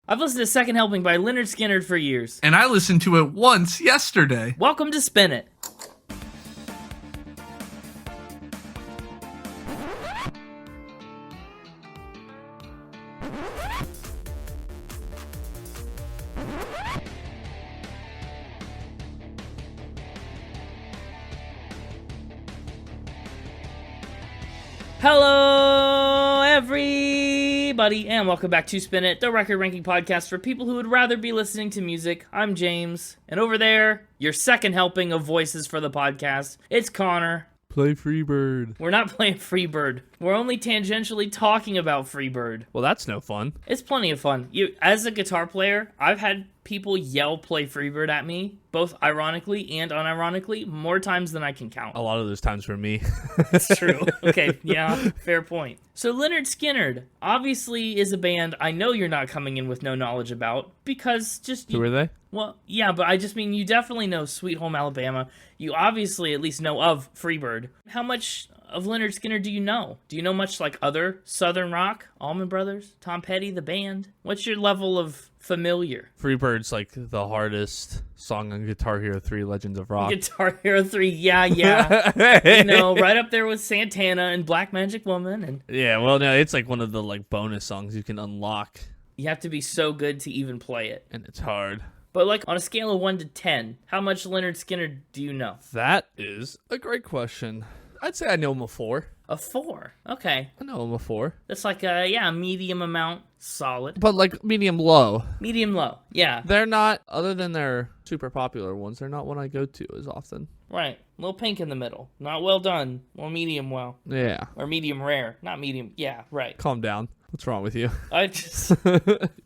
I've listened to Second Helping by Lynyrd Skynyrd for years. And I listened to it once yesterday. Welcome to Spin It. Hello, everybody, and welcome back to Spin It, the record ranking podcast for people who would rather be listening to music. I'm James, and over there, your second helping of voices for the podcast, it's Connor. Play Freebird. We're not playing Freebird. We're only tangentially talking about Freebird. Well, that's no fun. It's plenty of fun. As a guitar player, I've had people yell play Freebird at me, both ironically and unironically, more times than I can count. A lot of those times for me. That's true. Okay, yeah, fair point. So Lynyrd Skynyrd obviously is a band I know you're not coming in with no knowledge about, because just... Who are they? Well, yeah, but I just mean you definitely know Sweet Home Alabama. You obviously at least know of Freebird. How much of Lynyrd Skynyrd do you know? Do you know much like other Southern rock? Allman Brothers? Tom Petty, the band? What's your level of familiar? Freebird's like the hardest song on Guitar Hero 3 Legends of Rock. Guitar Hero 3, yeah. You know, right up there with Santana and Black Magic Woman. And yeah, well, no, it's like one of the like bonus songs you can unlock. you have to be so good to even play it. And it's hard. But like on a scale of 1 to 10, how much Lynyrd Skynyrd do you know? That is a great question. I'd say I know him a 4. A 4. Okay. I know him a 4. That's like a medium amount. Solid. But like medium low. Medium low. Yeah. They're not, other than their super popular ones, they're not one I go to as often. Right. Little pink in the middle. Not well done. Well, medium well. Yeah. Or medium rare. Not medium. Yeah, right. Calm down. What's wrong with you? Is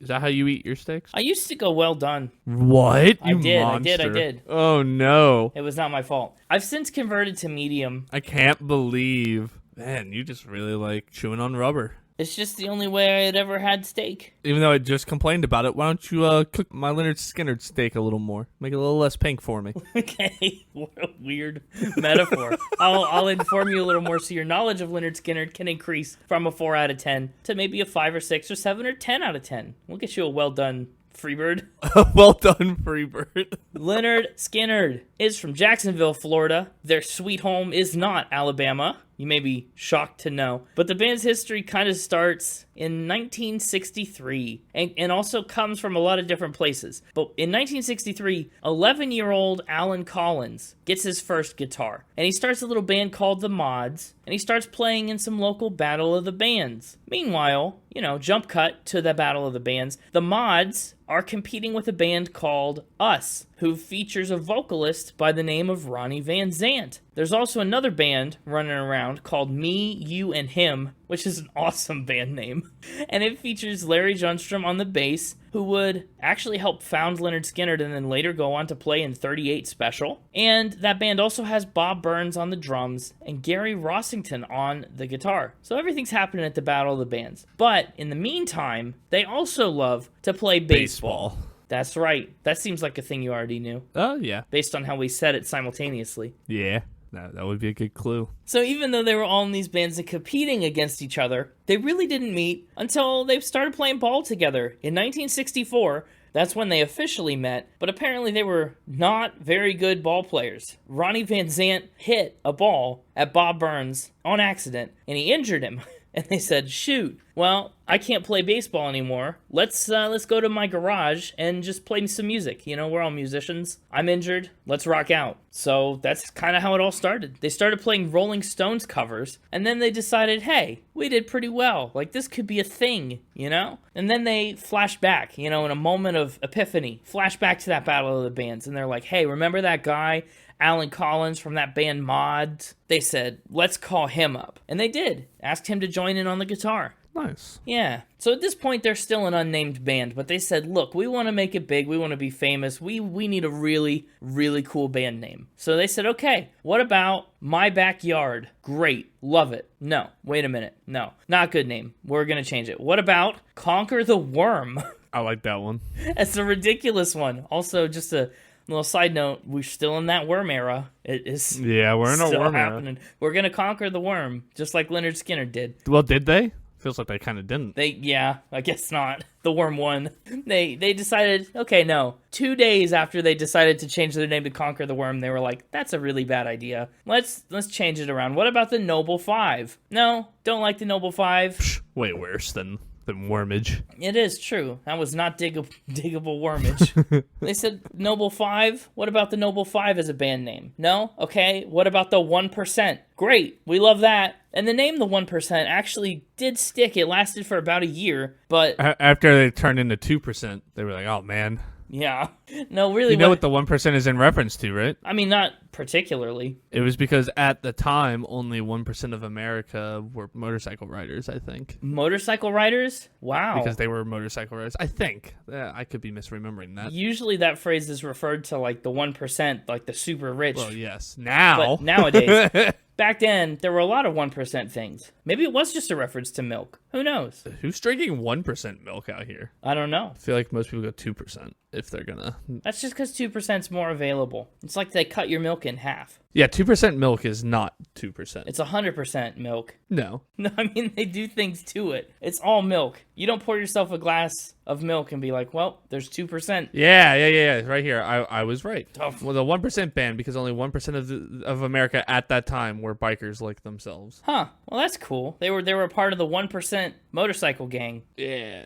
that how you eat your steaks? I used to go well done. What? I did. Oh, no. It was not my fault. I've since converted to medium. I can't believe. Man, you just really like chewing on rubber. It's just the only way I had ever had steak. Even though I just complained about it, why don't you cook my Lynyrd Skynyrd steak a little more? Make it a little less pink for me. Okay, what a weird metaphor. I'll inform you a little more so your knowledge of Lynyrd Skynyrd can increase from a 4 out of 10 to maybe a 5 or 6 or 7 or 10 out of 10. We'll get you a well done Freebird. Well done, Freebird. Lynyrd Skynyrd is from Jacksonville, Florida. Their sweet home is not Alabama. You may be shocked to know. But the band's history kind of starts in 1963 and also comes from a lot of different places. But in 1963, 11-year-old Alan Collins gets his first guitar. And he starts a little band called The Mods. And he starts playing in some local Battle of the Bands. Meanwhile, jump cut to the Battle of the Bands. The Mods are competing with a band called Us, who features a vocalist by the name of Ronnie Van Zant. There's also another band running around called Me, You, and Him, which is an awesome band name. And it features Larry Johnstrom on the bass, who would actually help found Lynyrd Skynyrd and then later go on to play in 38 Special. And that band also has Bob Burns on the drums and Gary Rossington on the guitar. So everything's happening at the Battle of the Bands. But in the meantime, they also love to play baseball. That's right. That seems like a thing you already knew. Oh, yeah. Based on how we said it simultaneously. Yeah. That would be a good clue. So even though they were all in these bands and competing against each other, they really didn't meet until they started playing ball together. In 1964, that's when they officially met, but apparently they were not very good ball players. Ronnie Van Zant hit a ball at Bob Burns on accident, and he injured him. And they said, shoot, well, I can't play baseball anymore. Let's go to my garage and just play some music. We're all musicians. I'm injured. Let's rock out. So that's kind of how it all started. They started playing Rolling Stones covers, and then they decided, hey, we did pretty well. Like, this could be a thing, And then they flashed back, in a moment of epiphany, flash back to that Battle of the Bands, and they're like, hey, remember that guy Alan Collins from that band Mods? They said, let's call him up. And they did. Asked him to join in on the guitar. Nice. Yeah. So at this point, they're still an unnamed band, but they said, look, we want to make it big. We want to be famous. We need a really, really cool band name. So they said, okay, what about My Backyard? Great. Love it. No. Wait a minute. No. Not a good name. We're going to change it. What about Conquer the Worm? I like that one. That's a ridiculous one. Also, just a little side note, we're still in that worm era. It is we're in a worm happening. We're going to conquer the worm, just like Lynyrd Skynyrd did. Well, did they? Feels like they kind of didn't. I guess not. The worm won. They decided, okay, no. 2 days after they decided to change their name to Conquer the Worm, they were like, that's a really bad idea. Let's change it around. What about the Noble Five? No, don't like the Noble Five. Way worse than wormage. It is true. That was not diggable wormage. They said Noble Five. What about the Noble Five as a band name? No? Okay. What about the 1%? Great. We love that. And the name The 1% actually did stick. It lasted for about a year, but... After they turned into 2%, they were like, oh, man. Yeah. No, really. You know what the 1% is in reference to, right? I mean, not particularly. It was because at the time, only 1% of America were motorcycle riders, I think. Motorcycle riders? Wow. Because they were motorcycle riders. I think. I could be misremembering that. Usually that phrase is referred to like the 1%, like the super rich. Well, yes. Now. But nowadays... Back then, there were a lot of 1% things. Maybe it was just a reference to milk. Who knows? Who's drinking 1% milk out here? I don't know. I feel like most people go 2% if they're gonna. That's just because 2% is more available. It's like they cut your milk in half. Yeah, 2% milk is not 2%. It's 100% milk. No. No, I mean, they do things to it. It's all milk. You don't pour yourself a glass of milk and be like, well, there's 2%. Yeah. Right here. I was right. Oh. Well, the 1% banned because only 1% of America at that time were bikers like themselves. Huh. Well, that's cool. They were a part of the 1% motorcycle gang. Yeah.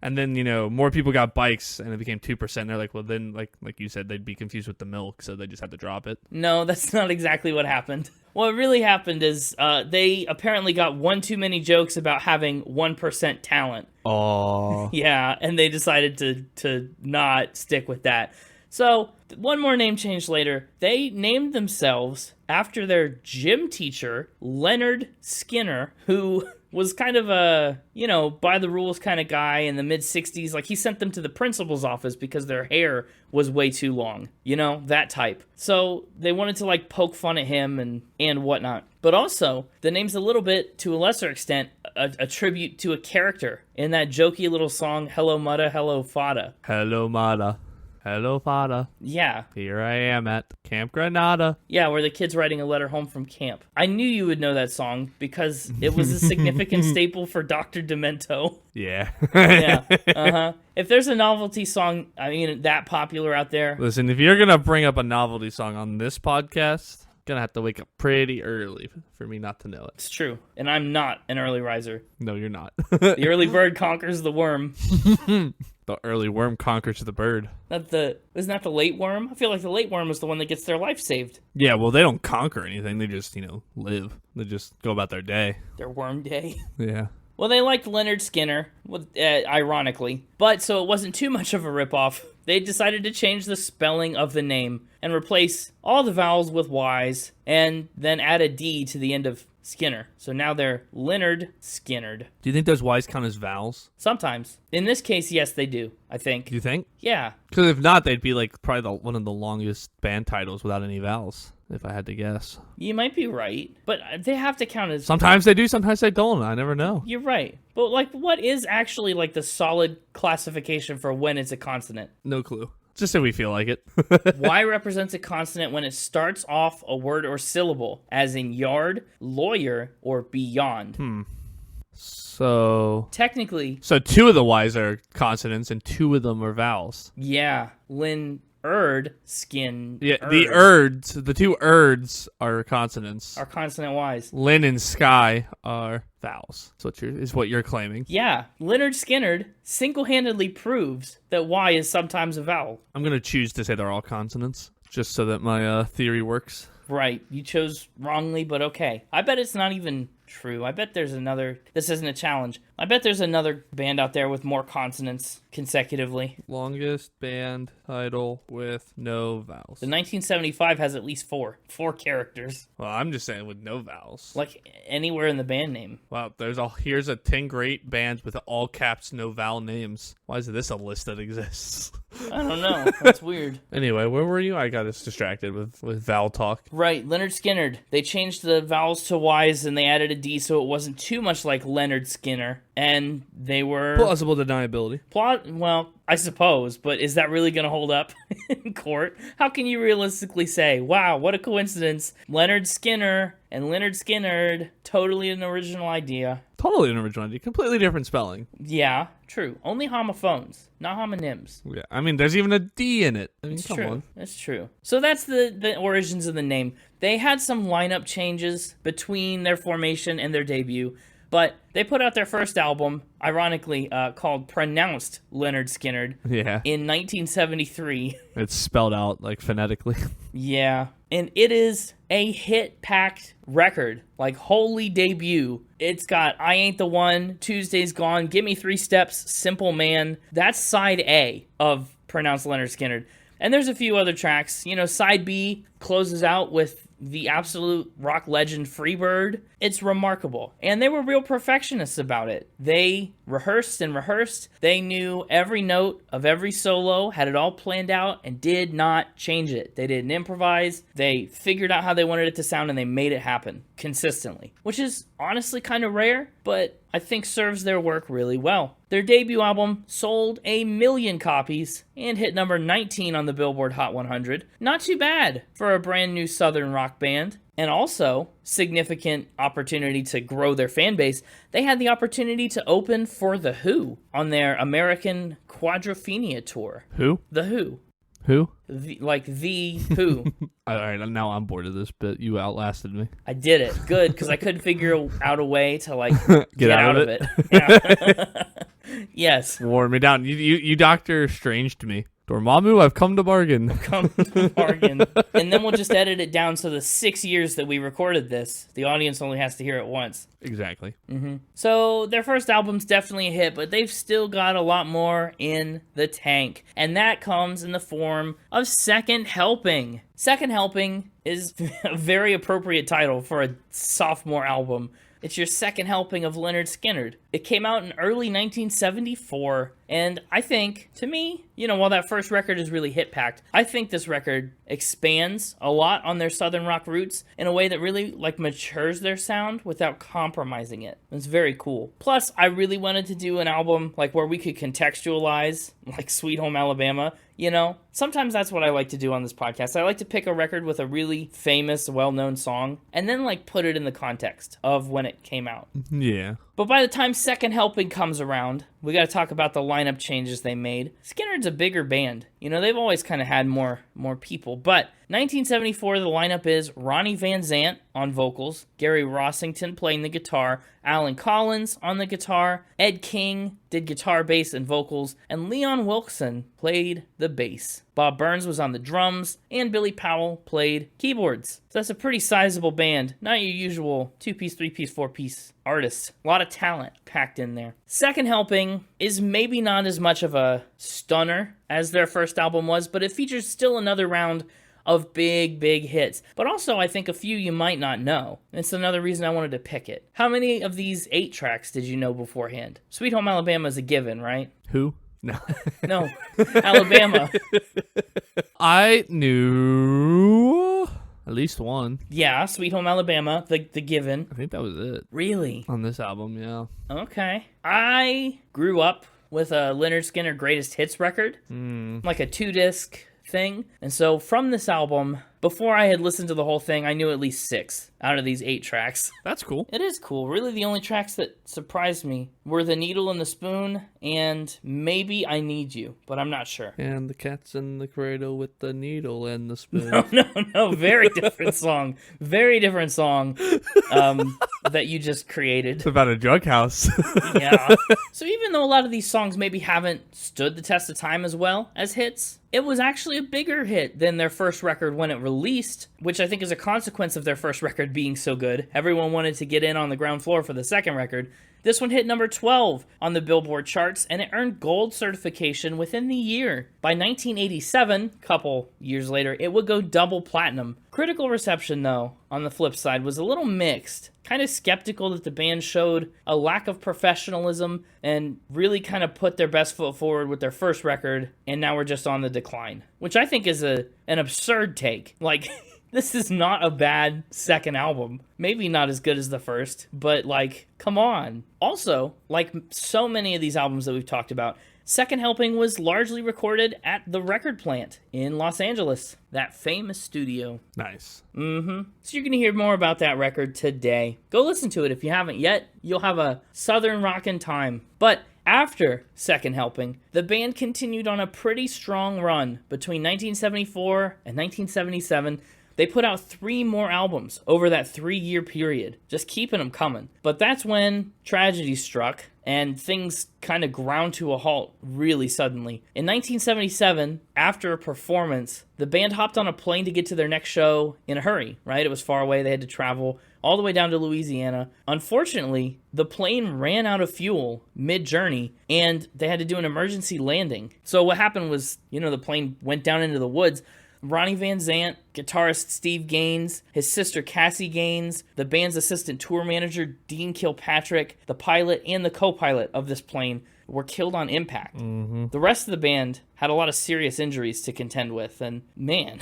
And then, more people got bikes and it became 2%. They're like, well, then, like you said, they'd be confused with the milk, so they just had to drop it. No, that's not exactly what happened. What really happened is they apparently got one too many jokes about having 1% talent. Oh. Yeah, and they decided to not stick with that. So, one more name change later. They named themselves after their gym teacher, Lynyrd Skynyrd, who was kind of a, by the rules kind of guy in the mid-60s. Like, he sent them to the principal's office because their hair was way too long. That type. So, they wanted to, poke fun at him and whatnot. But also, the name's a little bit, to a lesser extent, a tribute to a character in that jokey little song, Hello Mudda, Hello Fada. Hello, Mada. Hello, Fada. Yeah. Here I am at Camp Granada. Yeah, where the kid's writing a letter home from camp. I knew you would know that song because it was a significant staple for Dr. Demento. Yeah. Yeah. Uh-huh. If there's a novelty song, that popular out there. Listen, if you're going to bring up a novelty song on this podcast, gonna have to wake up pretty early for me not to know it. It's true. And I'm not an early riser. No, you're not. The early bird conquers the worm. The early worm conquers the bird. Isn't that the late worm? I feel like the late worm is the one that gets their life saved. Yeah, well, they don't conquer anything. They just, live. They just go about their day. Their worm day. Yeah. Well, they liked Lynyrd Skynyrd, ironically. But so it wasn't too much of a ripoff. They decided to change the spelling of the name and replace all the vowels with Y's and then add a D to the end of Skinner. So now they're Lynyrd Skynyrd. Do you think those Y's count as vowels? Sometimes. In this case, yes, they do, I think. You think? Yeah. Because if not, they'd be probably one of the longest band titles without any vowels, if I had to guess. You might be right, but they have to count as... Sometimes they do, sometimes they don't. I never know. You're right. But, what is actually, the solid classification for when it's a consonant? No clue. Just so we feel like it. Y represents a consonant when it starts off a word or syllable, as in yard, lawyer, or beyond. So... Technically... So 2 of the Y's are consonants and 2 of them are vowels. Yeah. Lynyrd Skynyrd. Yeah, the 2 erds are consonants. Are consonant Y's. Lynn and Sky are vowels. Is what you're claiming. Yeah. Lynyrd Skynyrd single-handedly proves that Y is sometimes a vowel. I'm going to choose to say they're all consonants, just so that my theory works. Right. You chose wrongly, but okay. I bet it's not even true. I bet there's another... This isn't a challenge. I bet there's another band out there with more consonants consecutively. Longest band title with no vowels. The 1975 has at least 4 characters. Well, I'm just saying with no vowels. Anywhere in the band name. Wow, here's a 10 great bands with all caps, no vowel names. Why is this a list that exists? I don't know. That's weird. Anyway, where were you? I got us distracted with vowel talk. Right, Lynyrd Skynyrd. They changed the vowels to Y's and they added a D so it wasn't too much like Lynyrd Skynyrd. And they were... Plausible deniability. Well, I suppose, but is that really going to hold up in court? How can you realistically say, wow, what a coincidence, Lynyrd Skynyrd and Lynyrd Skynyrd, totally an original idea? Totally an original idea. Completely different spelling. Yeah, true. Only homophones, not homonyms. Yeah, I mean, there's even a D in it. I mean, It's come true. on. That's true. So that's the origins of the name. They had some lineup changes between their formation and their debut, but they put out their first album, ironically called Pronounced Lynyrd Skynyrd, Yeah. in 1973. It's spelled out, like, phonetically. Yeah. And it is a hit-packed record. Like, holy debut. It's got I Ain't the One, Tuesday's Gone, Give Me 3 Steps, Simple Man. That's side A of Pronounced Lynyrd Skynyrd. And there's a few other tracks. You know, side B closes out with the absolute rock legend Freebird. It's remarkable. And they were real perfectionists about it. They rehearsed and rehearsed. They knew every note of every solo, had it all planned out, and did not change it. They didn't improvise. They figured out how they wanted it to sound, and they made it happen consistently, which is honestly kind of rare, but I think serves their work really well. Their debut album sold 1 million copies and hit number 19 on the Billboard Hot 100. Not too bad for a brand new Southern rock band. And also, significant opportunity to grow their fan base. They had the opportunity to open for The Who on their American Quadrophenia tour. Who? The Who. Who? The Who. All right, now I'm bored of this bit. You outlasted me. I did it. Good, because I couldn't figure out a way to, like, Get out of it. Yeah. Yes. Wore me down. You Doctor Strange to me. Dormammu, I've come to bargain. Come to bargain. And then we'll just edit it down so the 6 years that we recorded this, the audience only has to hear it once. Exactly. So their first album's definitely a hit, but they've still got a lot more in the tank. And that comes in the form of Second Helping. Second Helping is a very appropriate title for a sophomore album. It's your second helping of Lynyrd Skynyrd. It came out in early 1974, and I think, to me, while that first record is really hit-packed, I think this record expands a lot on their Southern rock roots in a way that really, matures their sound without compromising it. It's very cool. Plus, I really wanted to do an album, where we could contextualize, Sweet Home Alabama. Sometimes that's what I like to do on this podcast. I like to pick a record with a really famous, well-known song, and then, put it in the context of when it came out. Yeah. But by the time Second Helping comes around, we got to talk about the lineup changes they made. Skynyrd's a bigger band. They've always kind of had more people. But 1974, the lineup is Ronnie Van Zant on vocals, Gary Rossington playing the guitar, Alan Collins on the guitar, Ed King did guitar, bass, and vocals, and Leon Wilkeson played the bass. Bob Burns was on the drums, and Billy Powell played keyboards. So that's a pretty sizable band. Not your usual 2-piece, 3-piece, 4-piece artists. A lot of talent packed in there. Second Helping is maybe not as much of a stunner as their first album was, but it features still another round of big hits. But also, I think a few you might not know. It's another reason I wanted to pick it. How many of these 8 tracks did you know beforehand? Sweet Home Alabama is a given, right? Who? No. No. Alabama. I knew at least one. Yeah, Sweet Home Alabama, the given. I think that was it. Really? On this album, yeah. Okay. I grew up with a Lynyrd Skynyrd Greatest Hits record. Like a 2-disc thing. And so from this album, before I had listened to the whole thing, I knew at least 6 out of these 8 tracks. That's cool. It is cool. Really, the only tracks that surprised me were The Needle and the Spoon and maybe I Need You, but I'm not sure. And the cat's in the cradle with the needle and the spoon. No. Very different song. Very different song that you just created. It's about a drug house. Yeah. So even though a lot of these songs maybe haven't stood the test of time as well as hits, it was actually a bigger hit than their first record when it released, which I think is a consequence of their first record being so good. Everyone wanted to get in on the ground floor for the second record. This one hit number 12 on the Billboard charts, and it earned gold certification within the year. By 1987, a couple years later, it would go double platinum. Critical reception, though, on the flip side, was a little mixed. Kind of skeptical that the band showed a lack of professionalism and really kind of put their best foot forward with their first record, and now we're just on the decline. Which I think is an absurd take. This is not a bad second album. Maybe not as good as the first, but come on. Also, like so many of these albums that we've talked about, Second Helping was largely recorded at the record plant in Los Angeles, that famous studio. Nice. So you're going to hear more about that record today. Go listen to it if you haven't yet. You'll have a southern rockin' time. But after Second Helping, the band continued on a pretty strong run between 1974 and 1977. They put out 3 more albums over that 3-year period, just keeping them coming. But that's when tragedy struck, and things kind of ground to a halt really suddenly. In 1977, after a performance, the band hopped on a plane to get to their next show in a hurry, right? It was far away, they had to travel all the way down to Louisiana. Unfortunately, the plane ran out of fuel mid-journey, and they had to do an emergency landing. So what happened was, the plane went down into the woods. Ronnie Van Zant, guitarist Steve Gaines, his sister Cassie Gaines, the band's assistant tour manager Dean Kilpatrick, the pilot and the co-pilot of this plane were killed on impact. The rest of the band had a lot of serious injuries to contend with, and man,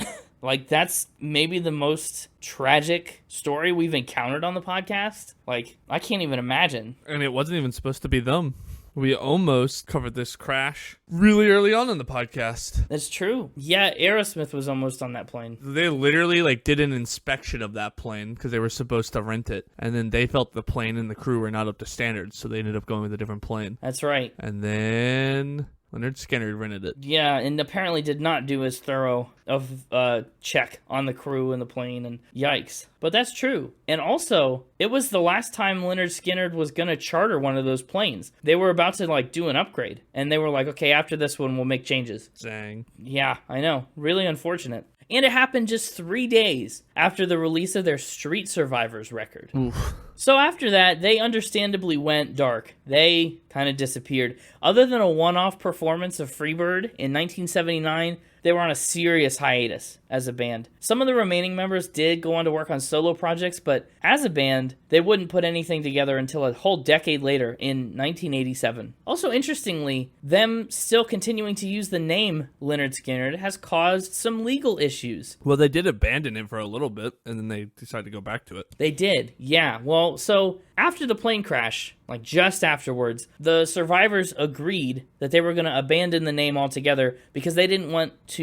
that's maybe the most tragic story we've encountered on the podcast. I can't even imagine. And it wasn't even supposed to be them. We almost covered this crash really early on in the podcast. That's true. Yeah, Aerosmith was almost on that plane. They literally did an inspection of that plane because they were supposed to rent it. And then they felt the plane and the crew were not up to standards, so they ended up going with a different plane. That's right. And then Lynyrd Skynyrd rented it. Yeah, and apparently did not do as thorough of a check on the crew and the plane, and yikes. But that's true. And also, it was the last time Lynyrd Skynyrd was going to charter one of those planes. They were about to do an upgrade, and they were like, okay, after this one, we'll make changes. Dang. Yeah, I know. Really unfortunate. And it happened just 3 days after the release of their Street Survivors record. Oof. So after that, they understandably went dark. They kind of disappeared. Other than a one-off performance of Freebird in 1979, they were on a serious hiatus as a band. Some of the remaining members did go on to work on solo projects, but as a band, they wouldn't put anything together until a whole decade later in 1987. Also, interestingly, them still continuing to use the name Lynyrd Skynyrd has caused some legal issues. Well, they did abandon it for a little bit, and then they decided to go back to it. They did, yeah. Well, so after the plane crash, just afterwards, the survivors agreed that they were going to abandon the name altogether because they didn't want to,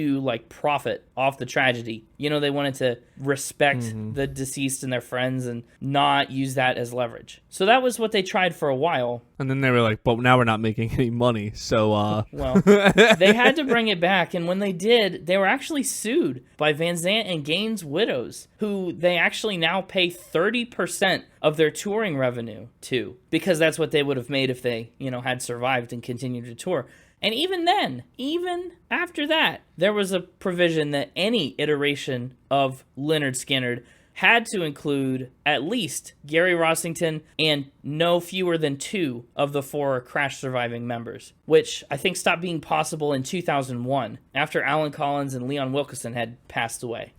profit off the tragedy. They wanted to respect the deceased and their friends and not use that as leverage. So that was what they tried for a while. And then they were like, but now we're not making any money, so... Well, they had to bring it back, and when they did, they were actually sued by Van Zant and Gaines' widows, who they actually now pay 30% of their touring revenue to, because that's what they would have made if they, had survived and continued to tour. And even then, even after that, there was a provision that any iteration of Lynyrd Skynyrd had to include at least Gary Rossington and no fewer than 2 of the 4 crash surviving members, which I think stopped being possible in 2001 after Alan Collins and Leon Wilkeson had passed away.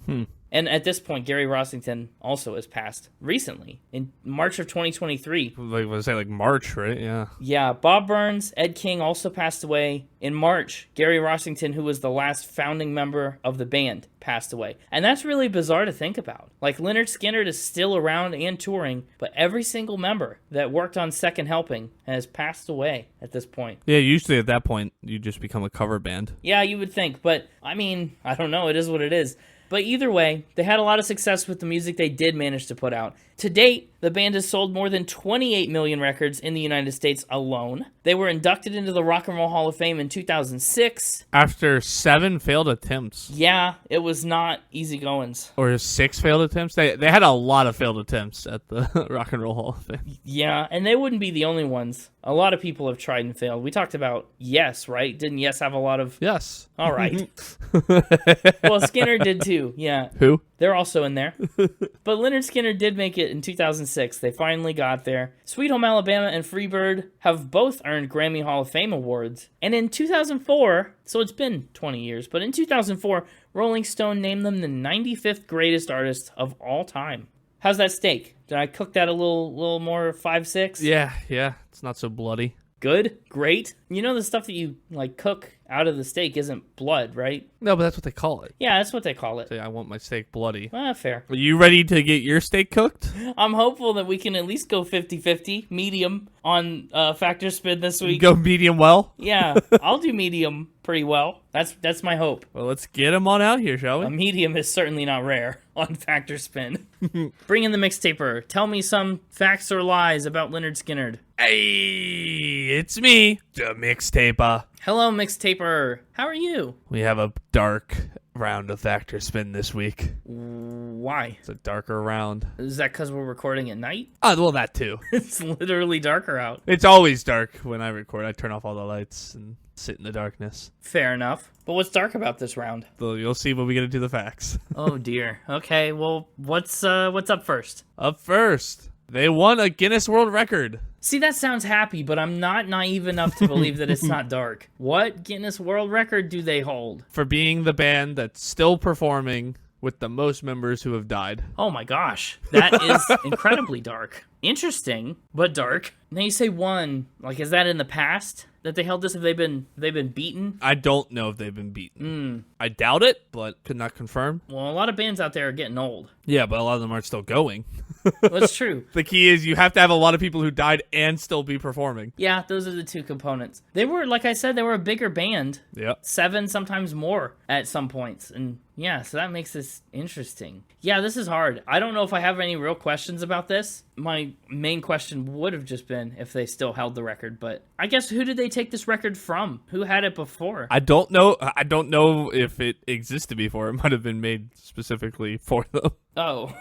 And at this point, Gary Rossington also has passed recently, in March of 2023. March, right? Yeah. Yeah, Bob Burns, Ed King also passed away. In March, Gary Rossington, who was the last founding member of the band, passed away. And that's really bizarre to think about. Lynyrd Skynyrd is still around and touring, but every single member that worked on Second Helping has passed away at this point. Yeah, usually at that point, you just become a cover band. Yeah, you would think, but I don't know, it is what it is. But either way, they had a lot of success with the music they did manage to put out. To date, the band has sold more than 28 million records in the United States alone. They were inducted into the Rock and Roll Hall of Fame in 2006. After 7 failed attempts. Yeah, it was not easy goings. Or 6 failed attempts. They had a lot of failed attempts at the Rock and Roll Hall of Fame. Yeah, and they wouldn't be the only ones. A lot of people have tried and failed. We talked about Yes, right? Didn't Yes have a lot of... Yes. All right. Well, Skinner did too, yeah. Who? They're also in there. But Lynyrd Skynyrd did make it in 2006. They finally got there. Sweet Home Alabama and Freebird have both earned Grammy Hall of Fame awards. And in 2004, so it's been 20 years, but in 2004, Rolling Stone named them the 95th greatest artist of all time. How's that steak? Did I cook that a little more 5-6? Yeah. It's not so bloody. Good? Great? You know the stuff that you, like, cook out of the steak isn't blood, right? No, but that's what they call it. Yeah, that's what they call it. Say, I want my steak bloody. Fair. Are you ready to get your steak cooked? I'm hopeful that we can at least go 50-50, medium, on Factor Spin this week. Go medium well? Yeah, I'll do medium pretty well. That's my hope. Well, let's get them on out here, shall we? A medium is certainly not rare on Factor Spin. Bring in the mixtaper. Tell me some facts or lies about Lynyrd Skynyrd. Hey, it's me, the mixtaper. Hello, mixtaper. How are you? We have a dark round of Factor Spin this week. Why? It's a darker round. Is that because we're recording at night? Oh, well, that too. It's literally darker out. It's always dark when I record. I turn off all the lights and sit in the darkness. Fair enough. But what's dark about this round? So you'll see when we get into the facts. Oh, dear. Okay, well, what's up first? Up first, they won a Guinness World Record. See, that sounds happy, but I'm not naive enough to believe that it's not dark. What Guinness World Record do they hold? For being the band that's still performing with the most members who have died. Oh my gosh, that is incredibly dark. Interesting, but dark. Now you say one, like, is that in the past that they held this? Have they been beaten? I don't know if they've been beaten. I doubt it, but could not confirm. Well, a lot of bands out there are getting old. Yeah, but a lot of them aren't still going. That's true. The key is you have to have a lot of people who died and still be performing. Yeah, those are the two components. They were, like I said, they were a bigger band. Yep. 7, sometimes more at some points. And yeah, so that makes this interesting. Yeah, this is hard. I don't know if I have any real questions about this. My main question would have just been if they still held the record, but I guess who did they take this record from? Who had it before? I don't know. I don't know if it existed before. It might have been made specifically for them. Oh.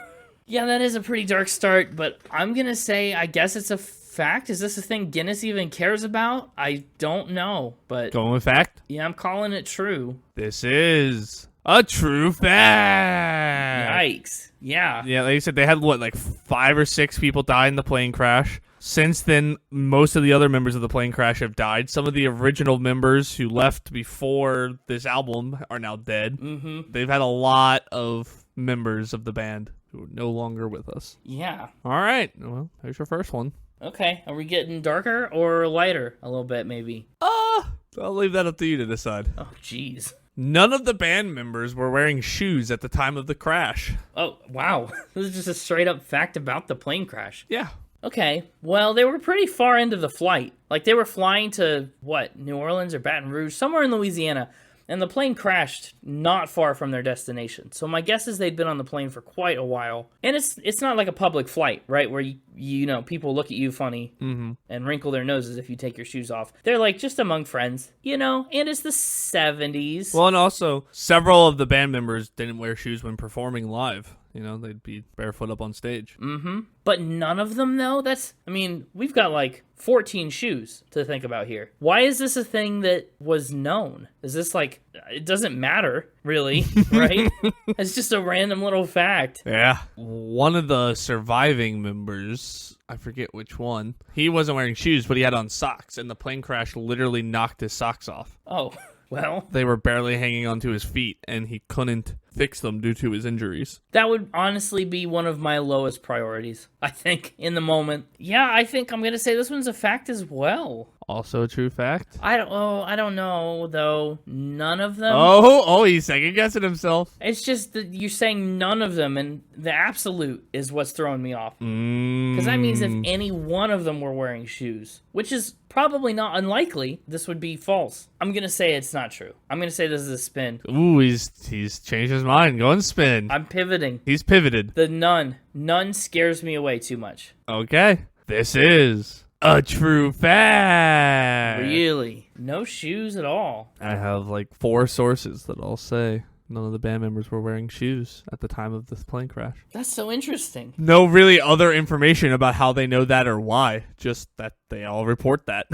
Yeah, that is a pretty dark start, but I'm going to say I guess it's a fact. Is this a thing Guinness even cares about? I don't know, but Going with fact? yeah, I'm calling it true. This is a true fact. Yikes. Yeah. Yeah, like you said, they had, like 5 or 6 people die in the plane crash. Since then, most of the other members of the plane crash have died. Some of the original members who left before this album are now dead. Mm-hmm. They've had a lot of members of the band who are no longer with us. Yeah. All right. Well, there's your first one. Okay. Are we getting darker or lighter a little bit, maybe? I'll leave that up to you to decide. Oh, jeez. None of the band members were wearing shoes at the time of the crash. Oh, wow. This is just a straight up fact about the plane crash. Yeah. Okay, well, they were pretty far into the flight. Like, they were flying to, what, New Orleans or Baton Rouge? Somewhere in Louisiana. And the plane crashed not far from their destination. So my guess is they'd been on the plane for quite a while. And it's not like a public flight, right? Where, you know, people look at you funny and wrinkle their noses if you take your shoes off. They're like just among friends, you know? And it's the 70s. Well, and also, several of the band members didn't wear shoes when performing live. You know, they'd be barefoot up on stage. But none of them, though? We've got like 14 shoes to think about here. Why is this a thing that was known? Is this like, it doesn't matter, really, right? It's just a random little fact. Yeah. One of the surviving members, I forget which one, he wasn't wearing shoes, but he had on socks, and the plane crash literally knocked his socks off. Oh, well. They were barely hanging onto his feet, and he couldn't fix them due to his injuries. That would honestly be one of my lowest priorities, I think, in the moment. Yeah, I think I'm going to say this one's a fact as well. Also a true fact? I don't know, though. None of them. Oh, he's second guessing himself. It's just that you're saying none of them, and the absolute is what's throwing me off. Because that means if any one of them were wearing shoes, which is probably not unlikely, this would be false. I'm going to say it's not true. I'm going to say this is a spin. Ooh, he's changed his mind. Go and spin. I'm pivoting. He's pivoted. The none. None scares me away too much. Okay. This is a true fact. Really? No shoes at all. I have like 4 sources that all say none of the band members were wearing shoes at the time of this plane crash. That's so interesting. No really other information about how they know that or why. Just that they all report that.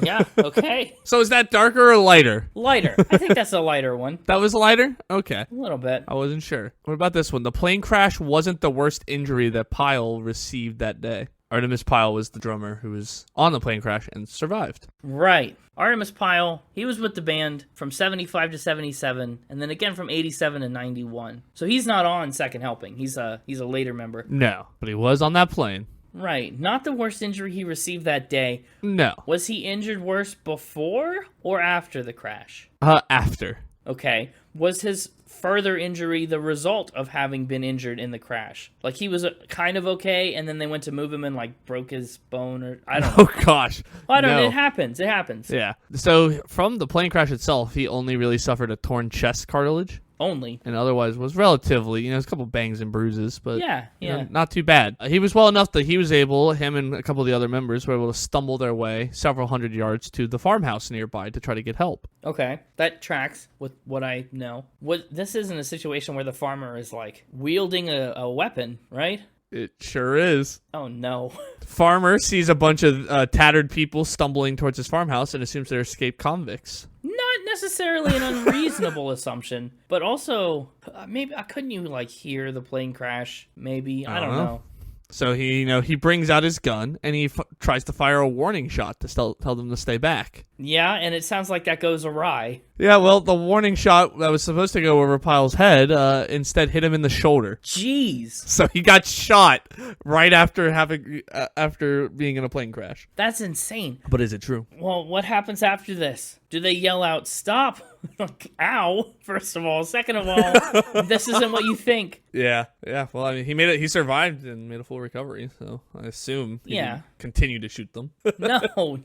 Yeah, okay. So is that darker or lighter? Lighter. I think that's a lighter one. That was lighter? Okay. A little bit. I wasn't sure. What about this one? The plane crash wasn't the worst injury that Pyle received that day. Artemis Pyle was the drummer who was on the plane crash and survived. Right. Artemis Pyle, he was with the band from 75 to 77, and then again from 87 to 91. So he's not on Second Helping. He's a later member. No, but he was on that plane. Right. Not the worst injury he received that day. No. Was he injured worse before or after the crash? After. Okay. Was his further injury the result of having been injured in the crash? Like, he was kind of okay, and then they went to move him and, like, broke his bone, or I don't know. Oh, gosh. Well, I don't know. No. It happens. It happens. Yeah. So from the plane crash itself, he only really suffered a torn chest cartilage. Only. And otherwise was relatively, a couple bangs and bruises, but Yeah. not too bad. He was well enough that him and a couple of the other members were able to stumble their way several hundred yards to the farmhouse nearby to try to get help. Okay. That tracks with what I know. This isn't a situation where the farmer is, like, wielding a weapon, right? It sure is. Oh, no. Farmer sees a bunch of tattered people stumbling towards his farmhouse and assumes they're escaped convicts. Not necessarily an unreasonable assumption, but also maybe couldn't you like hear the plane crash? Maybe I don't know. So he brings out his gun and he tries to fire a warning shot to tell them to stay back. Yeah, and it sounds like that goes awry. Yeah, well, the warning shot that was supposed to go over Pyle's head instead hit him in the shoulder. Jeez. So he got shot right after after being in a plane crash. That's insane. But is it true? Well, what happens after this? Do they yell out, "Stop"? Like, ow, first of all. Second of all, this isn't what you think. Yeah. Well, I mean, he survived and made a full recovery, so I assume he didn't continue to shoot them.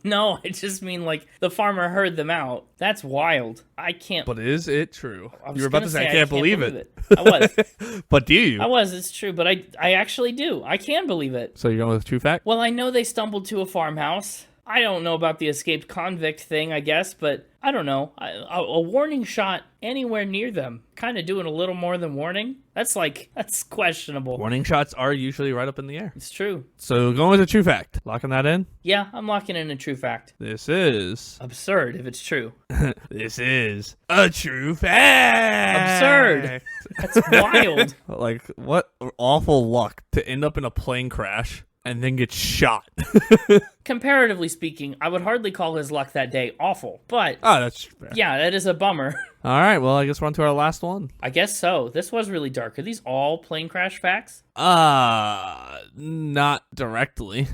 No, I just mean, like, the farmer heard them out. That's wild. I can't. But is it true? You were about to say, I can't believe it. I was. But do you? I was, it's true, but I actually do. I can believe it. So you're going with true fact? Well, I know they stumbled to a farmhouse. I don't know about the escaped convict thing, I guess, but I don't know. A warning shot anywhere near them, kind of doing a little more than warning. That's questionable. Warning shots are usually right up in the air. It's true. So going with a true fact. Locking that in? Yeah, I'm locking in a true fact. This is absurd if it's true. This is a true fact. Absurd. That's wild. Like, what awful luck to end up in a plane crash and then get shot. Comparatively speaking, I would hardly call his luck that day awful, but that's fair. Yeah, that is a bummer. All right, well, I guess we're on to our last one. I guess so. This was really dark. Are these all plane crash facts? Not directly.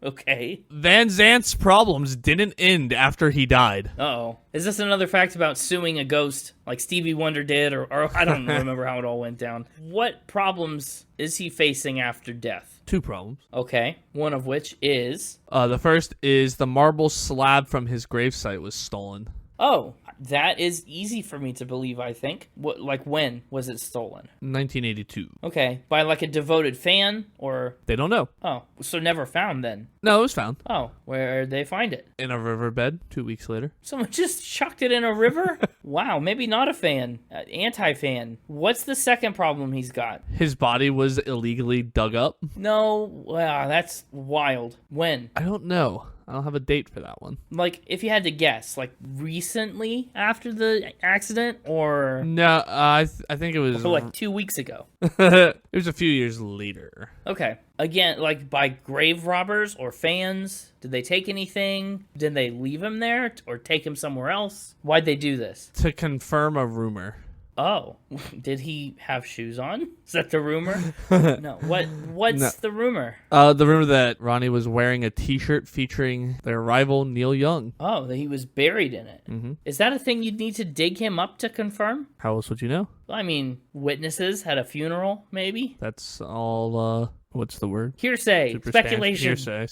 Okay. Van Zant's problems didn't end after he died. Uh-oh. Is this another fact about suing a ghost like Stevie Wonder did, or I don't remember how it all went down. What problems is he facing after death? 2 problems. Okay, one of which is... The first is the marble slab from his gravesite was stolen. Oh, that is easy for me to believe, I think. When was it stolen? 1982. Okay, by like a devoted fan, or... They don't know. Oh, so never found then? No, it was found. Oh, where'd they find it? In a riverbed 2 weeks later. Someone just chucked it in a river? Wow, maybe not a fan. Anti-fan. What's the second problem he's got? His body was illegally dug up. No, wow, that's wild. When? I don't know. I don't have a date for that one. Like, if you had to guess, like, recently after the accident, or... No, I think it was... Or like 2 weeks ago. It was a few years later. Okay. Again, like, by grave robbers or fans? Did they take anything? Did they leave him there? Or take him somewhere else? Why'd they do this? To confirm a rumor. Oh, did he have shoes on? Is that the rumor? No. What's the rumor? The rumor that Ronnie was wearing a T-shirt featuring their rival Neil Young. Oh, that he was buried in it. Mm-hmm. Is that a thing you'd need to dig him up to confirm? How else would you know? I mean, witnesses had a funeral, maybe? That's all, what's the word? Hearsay. Speculation. Hearsay.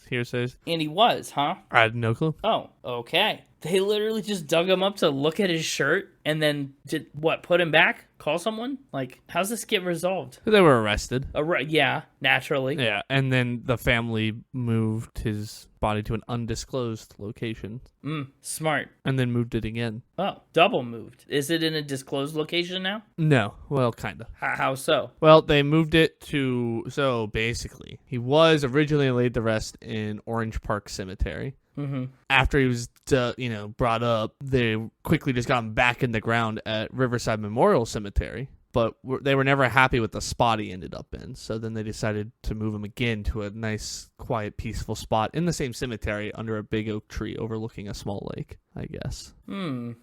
Hearsays. And he was, huh? I had no clue. Oh, okay. They literally just dug him up to look at his shirt and then put him back? Call someone? Like, how's this get resolved? They were arrested. Yeah, naturally. Yeah, and then the family moved his body to an undisclosed location. Smart. And then moved it again. Oh, double moved. Is it in a disclosed location now? No. Well, kind of. How so? Well, they moved it to... So, basically, he was originally laid to rest in Orange Park Cemetery. Mm-hmm. After he was, brought up, they quickly just got him back in the ground at Riverside Memorial Cemetery. But they were never happy with the spot he ended up in. So then they decided to move him again to a nice, quiet, peaceful spot in the same cemetery under a big oak tree overlooking a small lake. I guess.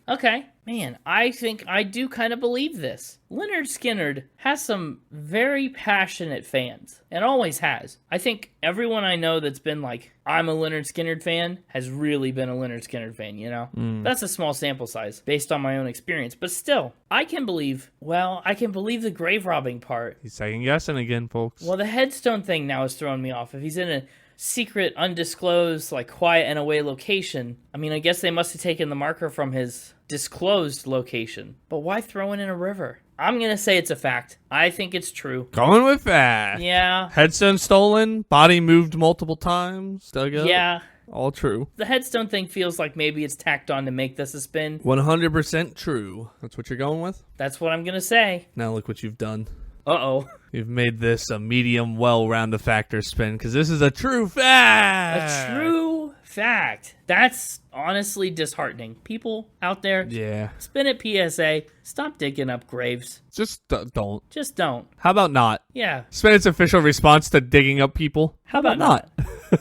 Okay. Man, I think I do kind of believe this. Lynyrd Skynyrd has some very passionate fans, and always has. I think everyone I know that's been like, I'm a Lynyrd Skynyrd fan, has really been a Lynyrd Skynyrd fan, you know? That's a small sample size, based on my own experience. But still, I can believe the grave robbing part. He's second guessing again, folks. Well, the headstone thing now is throwing me off. If he's in a secret, undisclosed, like quiet and away location, I mean, I guess they must have taken the marker from his disclosed location. But why throw it in a river? I'm gonna say it's a fact. I think it's true. Going with that. Yeah. Headstone stolen, body moved multiple times, dug up. Yeah. All true. The headstone thing feels like maybe it's tacked on to make this a spin. 100% true. That's what you're going with? That's what I'm gonna say. Now look what you've done. Uh-oh. You've made this a medium well-round a factor spin, because this is a true fact. A true fact. That's honestly disheartening. People out there, Yeah. spin it PSA. Stop digging up graves. Just don't. Just don't. How about not? Yeah. Spin its official response to digging up people. How about not?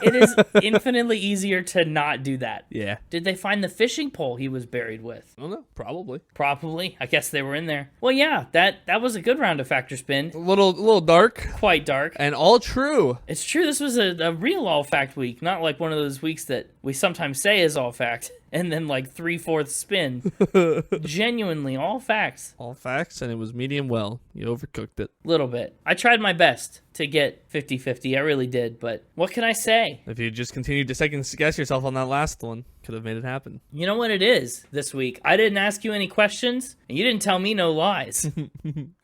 It is infinitely easier to not do that. Yeah. Did they find the fishing pole he was buried with? I don't know. Probably. Probably. I guess they were in there. Well, yeah, that was a good round of factor spin. A little dark. Quite dark. And all true. It's true, this was a real all fact week, not like one of those weeks that we sometimes say is all fact, and then like 3/4 spin. Genuinely, all facts. All facts, and it was medium well. You overcooked it. Little bit. I tried my best to get 50-50. I really did, but what can I say? If you just continued to second guess yourself on that last one, could have made it happen. You know what it is this week? I didn't ask you any questions, and you didn't tell me no lies.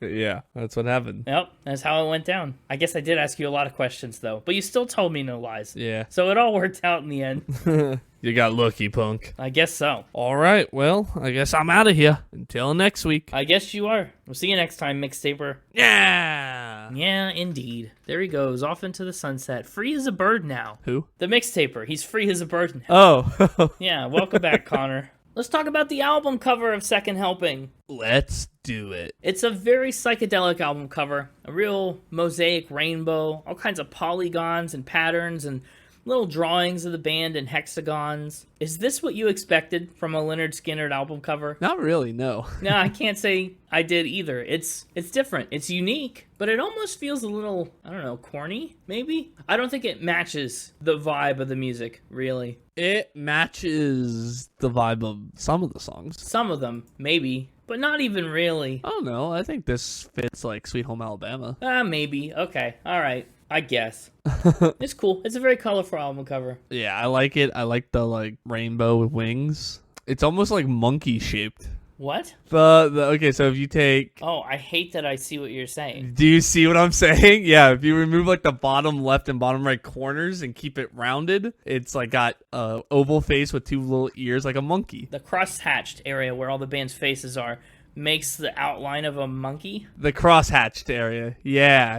Yeah, that's what happened. Yep, that's how it went down. I guess I did ask you a lot of questions, though, but you still told me no lies. Yeah. So it all worked out in the end. You got lucky, punk. I guess so. All right, well, I guess I'm out of here. Until next week. I guess you are. We'll see you next time, mixtaper. Yeah. Yeah, indeed. There he goes, off into the sunset. Free as a bird now. Who? The mixtaper. He's free as a bird now. Oh. Yeah, welcome back, Connor. Let's talk about the album cover of Second Helping. Let's do it. It's a very psychedelic album cover. A real mosaic rainbow, all kinds of polygons and patterns and little drawings of the band in hexagons. Is this what you expected from a Lynyrd Skynyrd album cover? Not really, no. No, I can't say I did either. It's different. It's unique, but it almost feels a little, I don't know, corny, maybe? I don't think it matches the vibe of the music, really. It matches the vibe of some of the songs. Some of them, maybe, but not even really. I don't know. I think this fits like Sweet Home Alabama. Maybe. Okay. All right. I guess. It's cool. It's a very colorful album cover. Yeah, I like it. I like the like rainbow with wings. It's almost like monkey shaped. What? Okay, so if you take... Oh, I hate that I see what you're saying. Do you see what I'm saying? Yeah, if you remove like the bottom left and bottom right corners and keep it rounded, it's like got a oval face with two little ears like a monkey. The cross-hatched area where all the band's faces are makes the outline of a monkey? The cross-hatched area. Yeah.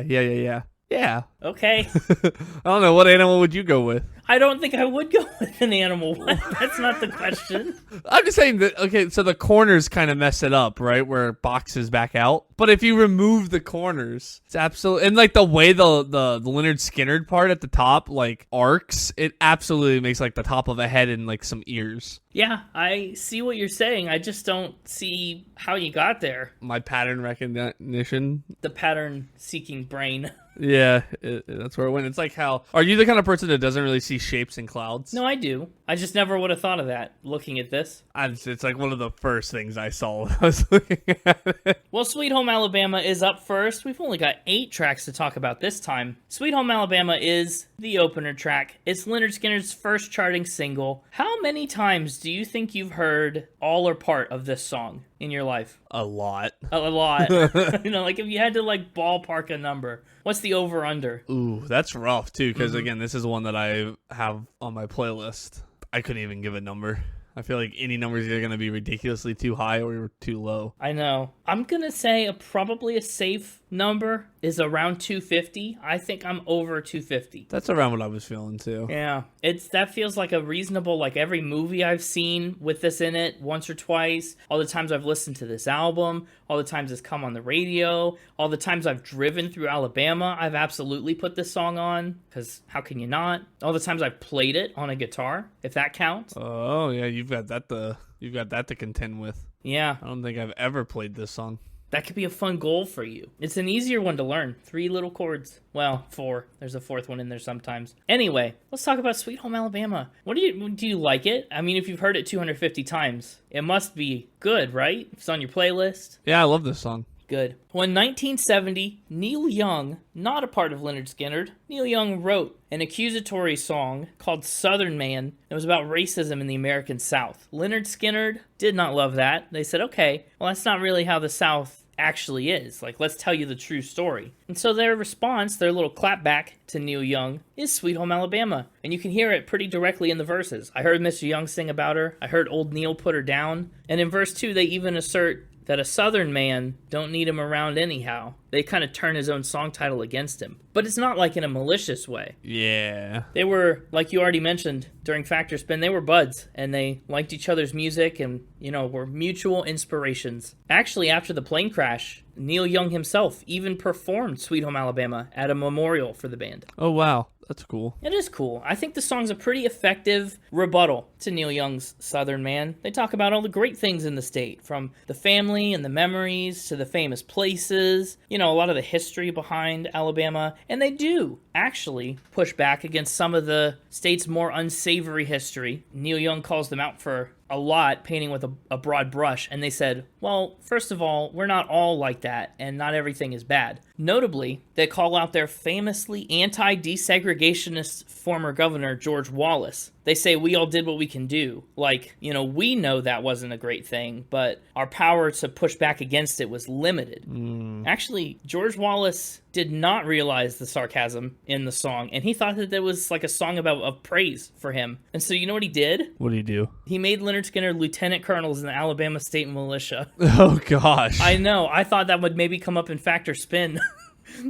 Yeah. Okay. I don't know. What animal would you go with? I don't think I would go with an animal. That's not the question. I'm just saying that, okay, so the corners kind of mess it up, right? Where it boxes back out. But if you remove the corners, it's absolutely... And like the way the Lynyrd Skynyrd part at the top, like, arcs, it absolutely makes like the top of a head and like some ears. Yeah, I see what you're saying. I just don't see how you got there. My pattern recognition. The pattern-seeking brain. Yeah, that's where it went. It's like how... Are you the kind of person that doesn't really see shapes in clouds? No, I do. I just never would have thought of that, looking at this. It's like one of the first things I saw when I was looking at it. Well, Sweet Home Alabama is up first. We've only got 8 tracks to talk about this time. Sweet Home Alabama is the opener track. It's Lynyrd Skynyrd's first charting single. How many times do you think you've heard all or part of this song in your life? A lot. A lot. You know, like if you had to like ballpark a number, what's the over-under? Ooh, that's rough too, because again, this is one that I have on my playlist. I couldn't even give a number. I feel like any numbers are going to be ridiculously too high or too low. I know. I'm going to say probably a safe number is around 250. I think I'm over 250. That's around what I was feeling too. Yeah, that feels like a reasonable, like every movie I've seen with this in it once or twice, all the times I've listened to this album, all the times it's come on the radio, all the times I've driven through Alabama, I've absolutely put this song on, because how can you not? All the times I've played it on a guitar, if that counts. Oh yeah, you've got that to contend with. Yeah. I don't think I've ever played this song. That could be a fun goal for you. It's an easier one to learn. 3 little chords. Well, 4. There's a 4th one in there sometimes. Anyway, let's talk about Sweet Home Alabama. Do you like it? I mean, if you've heard it 250 times, it must be good, right? If it's on your playlist. Yeah, I love this song. Good. Well, in 1970, Neil Young, not a part of Lynyrd Skynyrd, Neil Young wrote an accusatory song called Southern Man. It was about racism in the American South. Lynyrd Skynyrd did not love that. They said, okay, well, that's not really how the South actually is. Like, let's tell you the true story. And so their response, their little clapback to Neil Young, is Sweet Home Alabama. And you can hear it pretty directly in the verses. I heard Mr. Young sing about her. I heard old Neil put her down. And in verse 2, they even assert that a Southern man don't need him around anyhow. They kind of turn his own song title against him. But it's not like in a malicious way. Yeah. They were, like you already mentioned during Factor Spin, they were buds, and they liked each other's music and, were mutual inspirations. Actually, after the plane crash, Neil Young himself even performed Sweet Home Alabama at a memorial for the band. Oh, wow. That's cool. It is cool. I think the song's a pretty effective rebuttal to Neil Young's Southern Man. They talk about all the great things in the state, from the family and the memories to the famous places, a lot of the history behind Alabama, and they do actually push back against some of the state's more unsavory history. Neil Young calls them out for a lot, painting with a broad brush, and they said, well, first of all, we're not all like that, and not everything is bad. Notably, they call out their famously anti-desegregationist former governor, George Wallace. They say we all did what we can do. Like, we know that wasn't a great thing, but our power to push back against it was limited. Actually, George Wallace did not realize the sarcasm in the song, and he thought that there was like a song of praise for him. And so you know what he did? What did he do? He made Lynyrd Skynyrd lieutenant colonels in the Alabama State Militia. Oh, gosh. I know. I thought that would maybe come up in Factor Spin.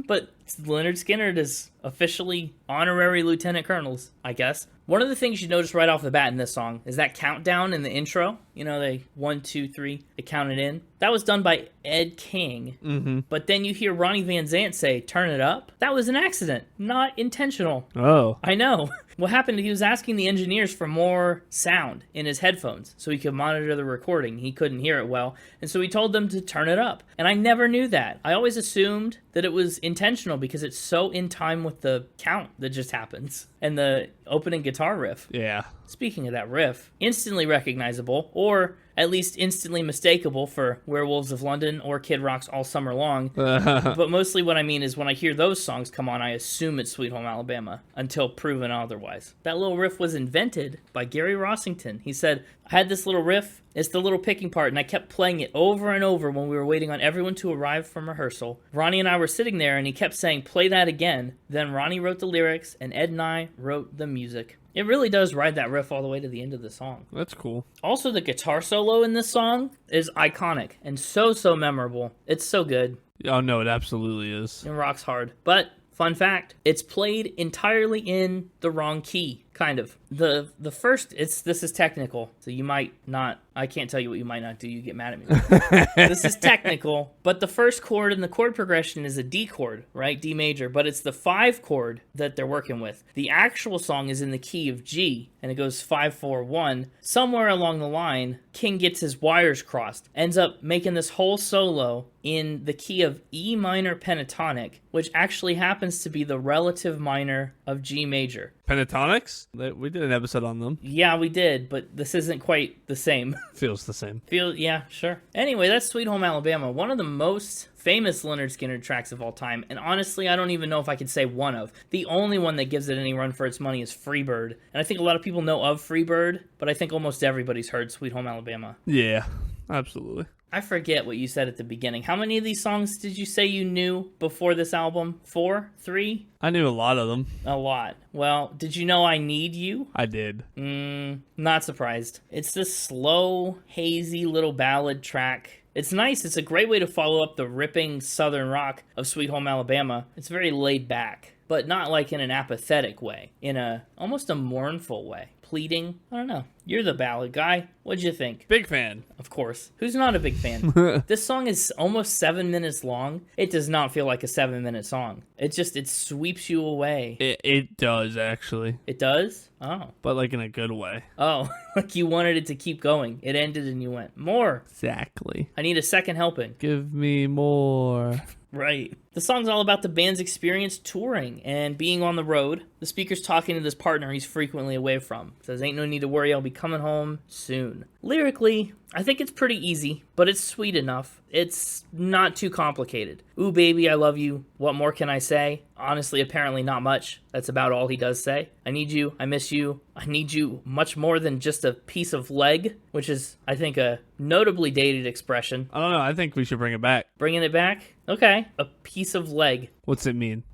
But Lynyrd Skynyrd is officially honorary lieutenant colonels, I guess. One of the things you notice right off the bat in this song is that countdown in the intro. They 1, 2, 3, they count it in. That was done by Ed King. Mm-hmm. But then you hear Ronnie Van Zant say, turn it up. That was an accident, not intentional. Oh. I know. What happened, he was asking the engineers for more sound in his headphones so he could monitor the recording. He couldn't hear it well, and so he told them to turn it up. And I never knew that. I always assumed that it was intentional because it's so in time with the count that just happens and the opening guitar riff. Yeah. Speaking of that riff, instantly recognizable, or at least instantly mistakable for Werewolves of London or Kid Rock's All Summer Long. But mostly what I mean is when I hear those songs come on, I assume it's Sweet Home Alabama until proven otherwise. That little riff was invented by Gary Rossington. He said, I had this little riff, it's the little picking part, and I kept playing it over and over when we were waiting on everyone to arrive from rehearsal. Ronnie and I were sitting there, and he kept saying, play that again. Then Ronnie wrote the lyrics, and Ed and I wrote the music. It really does ride that riff all the way to the end of the song. That's cool. Also, the guitar solo in this song is iconic and so memorable. It's so good. Oh, no, it absolutely is. It rocks hard. But, fun fact, it's played entirely in the wrong key. Kind of. The first, this is technical, so you might not, I can't tell you what you might not do, you get mad at me. This is technical, but the first chord in the chord progression is a D chord, right? D major, but it's the 5 chord that they're working with. The actual song is in the key of G, and it goes 5, 4, 1. Somewhere along the line, King gets his wires crossed, ends up making this whole solo in the key of E minor pentatonic, which actually happens to be the relative minor of G major. Pentatonics? We did an episode on them. Yeah, we did, but this isn't quite the same. Feels the same. Yeah, sure. Anyway, that's Sweet Home Alabama, one of the most famous Lynyrd Skynyrd tracks of all time, and honestly, I don't even know if I could say one of. The only one that gives it any run for its money is Freebird, and I think a lot of people know of Freebird, but I think almost everybody's heard Sweet Home Alabama. Yeah, absolutely. I forget what you said at the beginning. How many of these songs did you say you knew before this album? 4? 3? I knew a lot of them. A lot. Well, did you know I Need You? I did. Not surprised. It's this slow, hazy little ballad track It's nice. It's a great way to follow up the ripping southern rock of Sweet Home Alabama. It's very laid back, but not like in an apathetic way, in a almost a mournful way. Pleading. I don't know. You're the ballad guy. What'd you think? Big fan. Of course. Who's not a big fan? This song is almost 7 minutes long. It does not feel like a 7-minute song. It sweeps you away. It does, actually. It does? Oh. But like in a good way. Oh, like you wanted it to keep going. It ended and you went, more. Exactly. I need a second helping. Give me more. Right. The song's all about the band's experience touring and being on the road. The speaker's talking to this partner he's frequently away from. Says, ain't no need to worry, I'll be coming home soon. Lyrically, I think it's pretty easy, but it's sweet enough. It's not too complicated. Ooh, baby, I love you. What more can I say? Honestly, apparently not much. That's about all he does say. I need you. I miss you. I need you much more than just a piece of leg, which is, I think, a notably dated expression. I don't know. I think we should bring it back. Bringing it back? Okay. A piece of leg. What's it mean?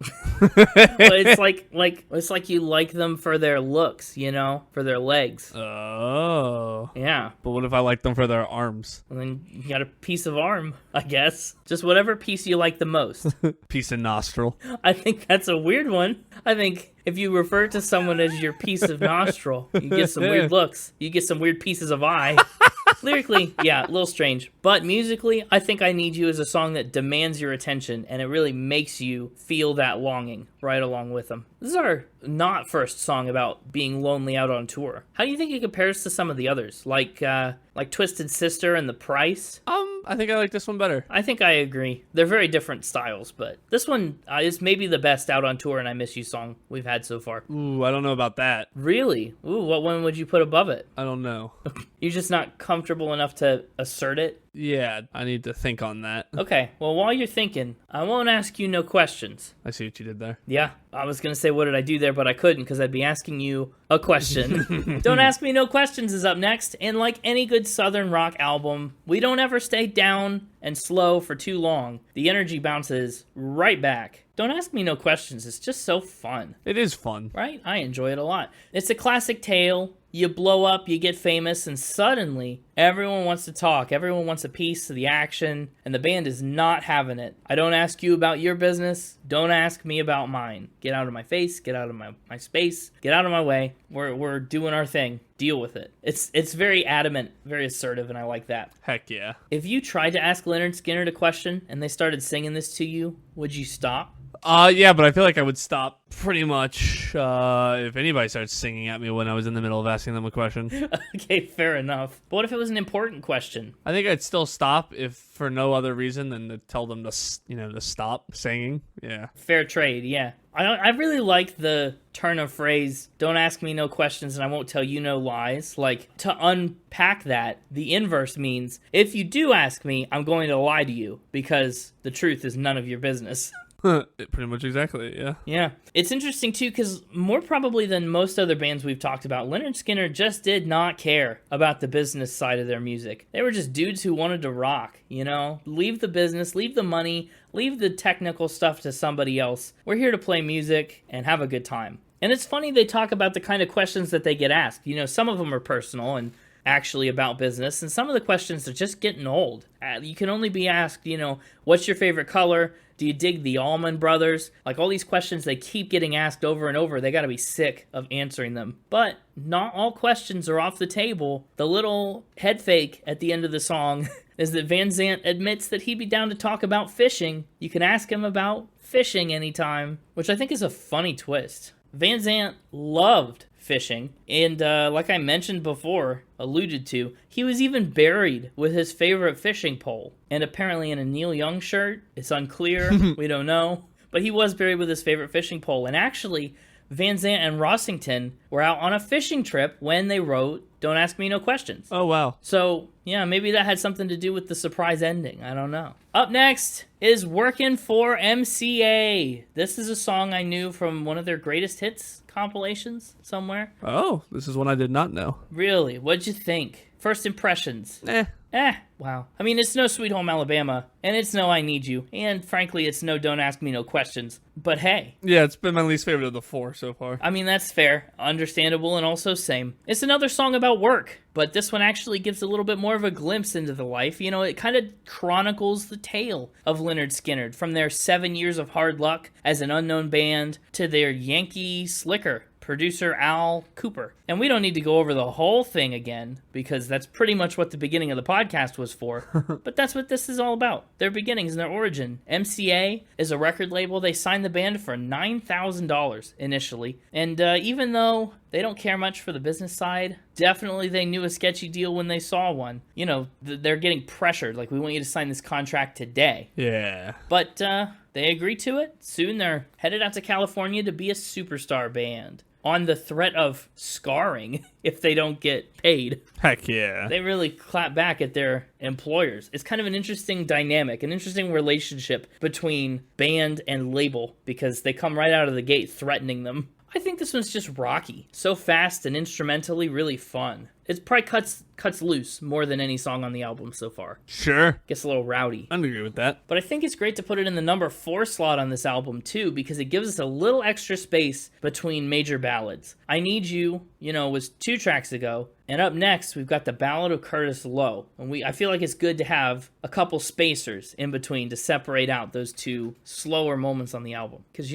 But it's like you like them for their looks, you know, for their legs. Oh. Yeah. But what if I like them for their arms? And then you got a piece of arm, I guess. Just whatever piece you like the most. Piece of nostril. I think that's a weird one. I think if you refer to someone as your piece of nostril, you get some weird looks. You get some weird pieces of eye. Lyrically, yeah, a little strange. But musically, I think I Need You is a song that demands your attention, and it really makes you feel that longing right along with them. This is our not first song about being lonely out on tour. How do you think it compares to some of the others, like Twisted Sister and The Price? I think I like this one better. I think I agree. They're very different styles, but this one is maybe the best out on tour and I Miss You song we've had so far. Ooh, I don't know about that. Really? Ooh, what one would you put above it? I don't know. You're just not comfortable enough to assert it? Yeah, I need to think on that. Okay, well, while you're thinking, I won't ask you no questions. I see what you did there. Yeah, I was going to say what did I do there, but I couldn't because I'd be asking you a question. Don't Ask Me No Questions is up next, and like any good Southern rock album, we don't ever stay down and slow for too long. The energy bounces right back. Don't Ask Me No Questions is just so fun. It is fun. Right? I enjoy it a lot. It's a classic tale. You blow up, you get famous, and suddenly everyone wants to talk. Everyone wants a piece of the action, and the band is not having it. I don't ask you about your business. Don't ask me about mine. Get out of my face. Get out of my space. Get out of my way. We're doing our thing. Deal with it. It's very adamant, very assertive, and I like that. Heck yeah. If you tried to ask Lynyrd Skynyrd a question and they started singing this to you, would you stop? Yeah, but I feel like I would stop pretty much if anybody starts singing at me when I was in the middle of asking them a question. Okay, fair enough. But what if it was an important question? I think I'd still stop if for no other reason than to tell them to stop singing. Yeah. Fair trade, yeah. I really like the turn of phrase, don't ask me no questions and I won't tell you no lies. Like, to unpack that, the inverse means, if you do ask me, I'm going to lie to you because the truth is none of your business. Pretty much exactly, yeah. Yeah. It's interesting, too, because more probably than most other bands we've talked about, Lynyrd Skynyrd just did not care about the business side of their music. They were just dudes who wanted to rock, you know? Leave the business, leave the money, leave the technical stuff to somebody else. We're here to play music and have a good time. And it's funny they talk about the kind of questions that they get asked. You know, some of them are personal and actually about business, and some of the questions are just getting old. You can only be asked, you know, what's your favorite color? Do you dig the Allman Brothers? Like, all these questions they keep getting asked over and over. They gotta be sick of answering them. But not all questions are off the table. The little head fake at the end of the song is that Van Zandt admits that he'd be down to talk about fishing. You can ask him about fishing anytime, which I think is a funny twist. Van Zandt loved fishing, and like I mentioned before, alluded to, he was even buried with his favorite fishing pole, and apparently in a Neil Young shirt. It's unclear, we don't know, but he was buried with his favorite fishing pole. And actually, Van Zandt and Rossington were out on a fishing trip when they wrote Don't Ask Me No Questions. Oh, wow. So, yeah, maybe that had something to do with the surprise ending. I don't know. Up next is Workin' for MCA. This is a song I knew from one of their greatest hits compilations somewhere. Oh, this is one I did not know. Really? What'd you think? First impressions? Wow. I mean, it's no Sweet Home Alabama, and it's no I Need You, and frankly, it's no Don't Ask Me No Questions. But hey. Yeah, it's been my least favorite of the 4 so far. I mean, that's fair, understandable, and also same. It's another song about work, but this one actually gives a little bit more of a glimpse into the life. You know, it kind of chronicles the tale of Lynyrd Skynyrd, from their 7 years of hard luck as an unknown band to their Yankee slicker, producer Al Cooper. And we don't need to go over the whole thing again, because that's pretty much what the beginning of the podcast was for. But that's what this is all about. Their beginnings and their origin. MCA is a record label. They signed the band for $9,000 initially. And even though they don't care much for the business side, definitely they knew a sketchy deal when they saw one. You know, they're getting pressured. Like, we want you to sign this contract today. Yeah. But they agreed to it. Soon they're headed out to California to be a superstar band, on the threat of scarring if they don't get paid. Heck yeah. They really clap back at their employers. It's kind of an interesting dynamic, an interesting relationship between band and label, because they come right out of the gate threatening them. I think this one's just rocky. So fast and instrumentally really fun. It probably cuts loose more than any song on the album so far. Sure. Gets a little rowdy. I'd agree with that. But I think it's great to put it in the number 4 slot on this album too, because it gives us a little extra space between major ballads. I Need You, was 2 tracks ago. And up next, we've got the Ballad of Curtis Loew. And I feel like it's good to have a couple spacers in between to separate out those 2 slower moments on the album. Because,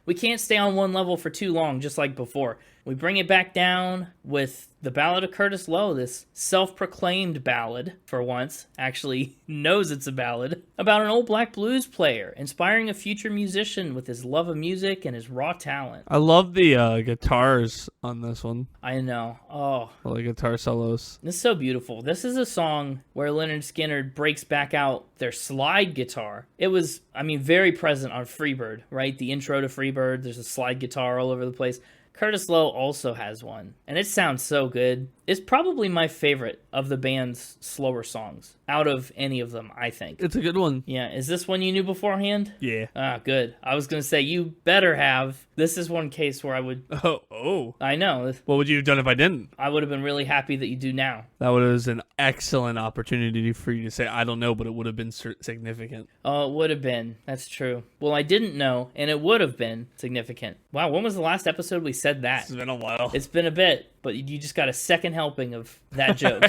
we can't stay on one level for too long, just like before. We bring it back down with the Ballad of Curtis Loew, this self-proclaimed ballad, for once, actually knows it's a ballad, about an old black blues player, inspiring a future musician with his love of music and his raw talent. I love the guitars on this one. I know. Oh. All the guitar solos. This is so beautiful. This is a song where Lynyrd Skynyrd breaks back out their slide guitar. It was, very present on Freebird, right? The intro to Freebird, there's a slide guitar all over the place. Curtis Loew also has one, and it sounds so good. It's probably my favorite of the band's slower songs, out of any of them, I think. It's a good one. Yeah, is this one you knew beforehand? Yeah. Ah, good. I was going to say, you better have. This is one case where I would... Oh. I know. What would you have done if I didn't? I would have been really happy that you do now. That was an excellent opportunity for you to say, I don't know, but it would have been significant. Oh, it would have been. That's true. Well, I didn't know, and it would have been significant. Wow, when was the last episode we said that? It's been a while. It's been a bit, but you just got a second helping of that joke.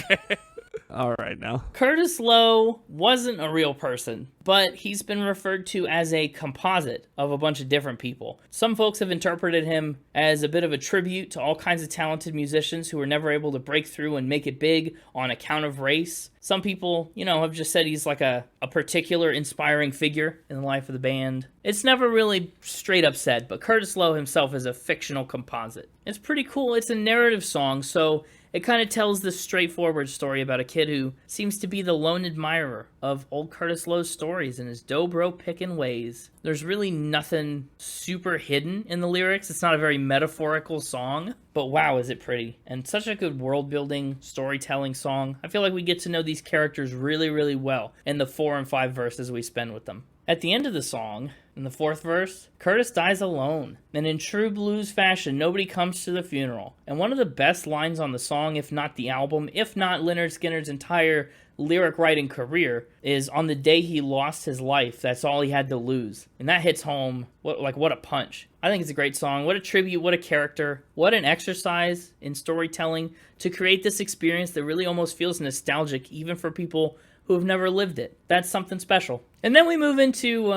All right, now. Curtis Loew wasn't a real person, but he's been referred to as a composite of a bunch of different people. Some folks have interpreted him as a bit of a tribute to all kinds of talented musicians who were never able to break through and make it big on account of race. Some people, have just said he's like a particular inspiring figure in the life of the band. It's never really straight up said, but Curtis Loew himself is a fictional composite. It's pretty cool. It's a narrative song, so it kind of tells this straightforward story about a kid who seems to be the lone admirer of old Curtis Loew's stories and his dobro pickin' ways. There's really nothing super hidden in the lyrics. It's not a very metaphorical song, but wow, is it pretty. And such a good world-building, storytelling song. I feel like we get to know these characters really, really well in the 4 and 5 verses we spend with them. At the end of the song, in the 4th verse, Curtis dies alone, and in true blues fashion, nobody comes to the funeral. And one of the best lines on the song, if not the album, if not Lynyrd Skynyrd's entire lyric writing career, is on the day he lost his life, that's all he had to lose. And that hits home, what a punch. I think it's a great song. What a tribute, what a character, what an exercise in storytelling to create this experience that really almost feels nostalgic, even for people who have never lived it. That's something special. And then we move into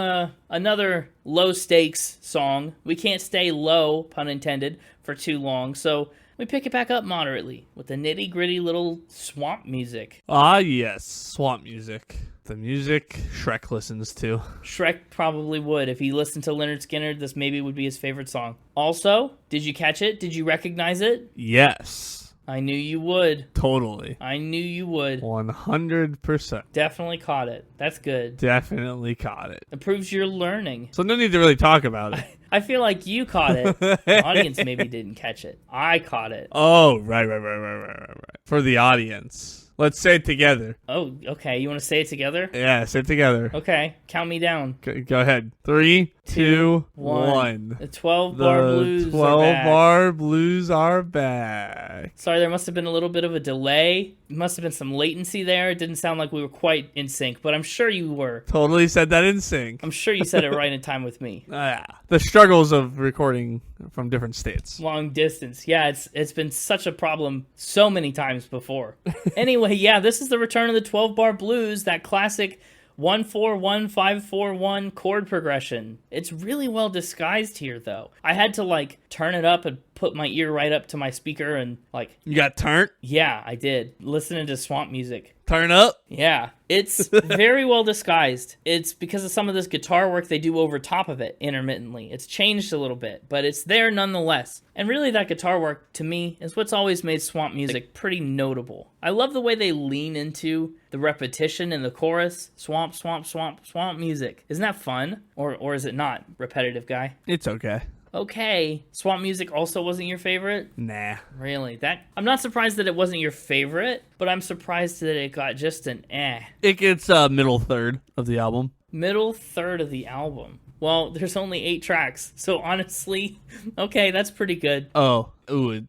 another low-stakes song. We can't stay low, pun intended, for too long, so we pick it back up moderately with the nitty-gritty little swamp music. Ah, yes, swamp music. The music Shrek listens to. Shrek probably would. If he listened to Lynyrd Skynyrd, this maybe would be his favorite song. Also, did you catch it? Did you recognize it? Yes. I knew you would. Totally. I knew you would. 100%. Definitely caught it. That's good. Definitely caught it. It proves you're learning. So no need to really talk about it. I feel like you caught it. The audience maybe didn't catch it. I caught it. Oh, right. For the audience. Let's say it together. Oh, okay. You want to say it together? Yeah, say it together. Okay. Count me down. Go ahead. 3, 2, 1. 1. The 12-bar blues The are back. 12-bar blues are back. Sorry, there must have been a little bit of a delay. Must have been some latency there. It didn't sound like we were quite in sync, but I'm sure you were. Totally said that in sync. I'm sure you said it right in time with me. Yeah. The struggles of recording from different states. Long distance. Yeah, it's been such a problem so many times before. Anyway, yeah, this is the return of the 12-bar blues, that classic 1-4-1-5-4-1 chord progression. It's really well disguised here, though. I had to, turn it up and put my ear right up to my speaker and, You got turned? yeah, I did. Listening to swamp music. Turn up? Yeah, it's very well disguised. It's because of some of this guitar work they do over top of it intermittently. It's changed a little bit, but it's there nonetheless. And really, that guitar work, to me, is what's always made swamp music pretty notable. I love the way they lean into the repetition in the chorus. Swamp, swamp, swamp, swamp music. Isn't that fun? Or is it not, repetitive guy? It's okay. Okay. Swamp music also wasn't your favorite? Nah. Really? I'm not surprised that it wasn't your favorite, but I'm surprised that it got just an eh. It gets middle third of the album. Middle third of the album. Well, there's only 8 tracks, so honestly, okay, that's pretty good. Oh. Ooh.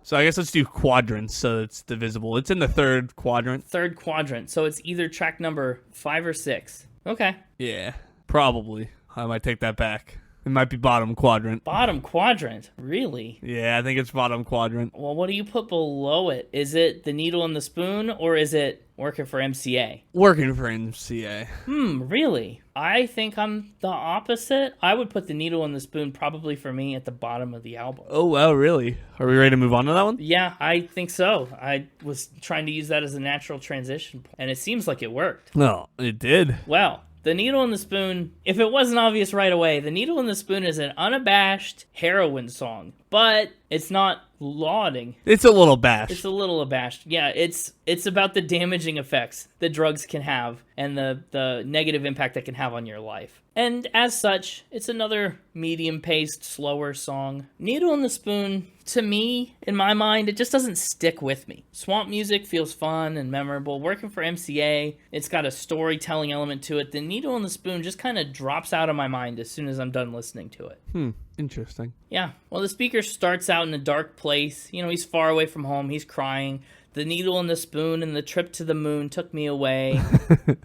So I guess let's do quadrants so it's divisible. It's in the third quadrant. Third quadrant, so it's either track number 5 or 6. Okay. Yeah. Probably. I might take that back. It might be bottom quadrant. Bottom quadrant? Really? Yeah, I think it's bottom quadrant. Well, what do you put below it? Is it The Needle and the Spoon, or is it Working for MCA? Working for MCA. Really? I think I'm the opposite. I would put The Needle and the Spoon probably for me at the bottom of the album. Oh, well, really? Are we ready to move on to that one? Yeah, I think so. I was trying to use that as a natural transition point, and it seems like it worked. No, it did. Well, The Needle and the Spoon, if it wasn't obvious right away, The Needle and the Spoon is an unabashed heroin song, but it's not lauding. It's a little bash. It's a little abashed. Yeah, it's about the damaging effects that drugs can have and the negative impact that can have on your life. And as such, it's another medium-paced, slower song. Needle and the Spoon, to me, in my mind, it just doesn't stick with me. Swamp music feels fun and memorable. Working for MCA, it's got a storytelling element to it. The Needle and the Spoon just kind of drops out of my mind as soon as I'm done listening to it. Interesting. Yeah. Well, the speaker starts out in a dark place. You know, he's far away from home. He's crying. The needle and the spoon and the trip to the moon took me away.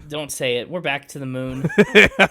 Don't say it. We're back to the moon.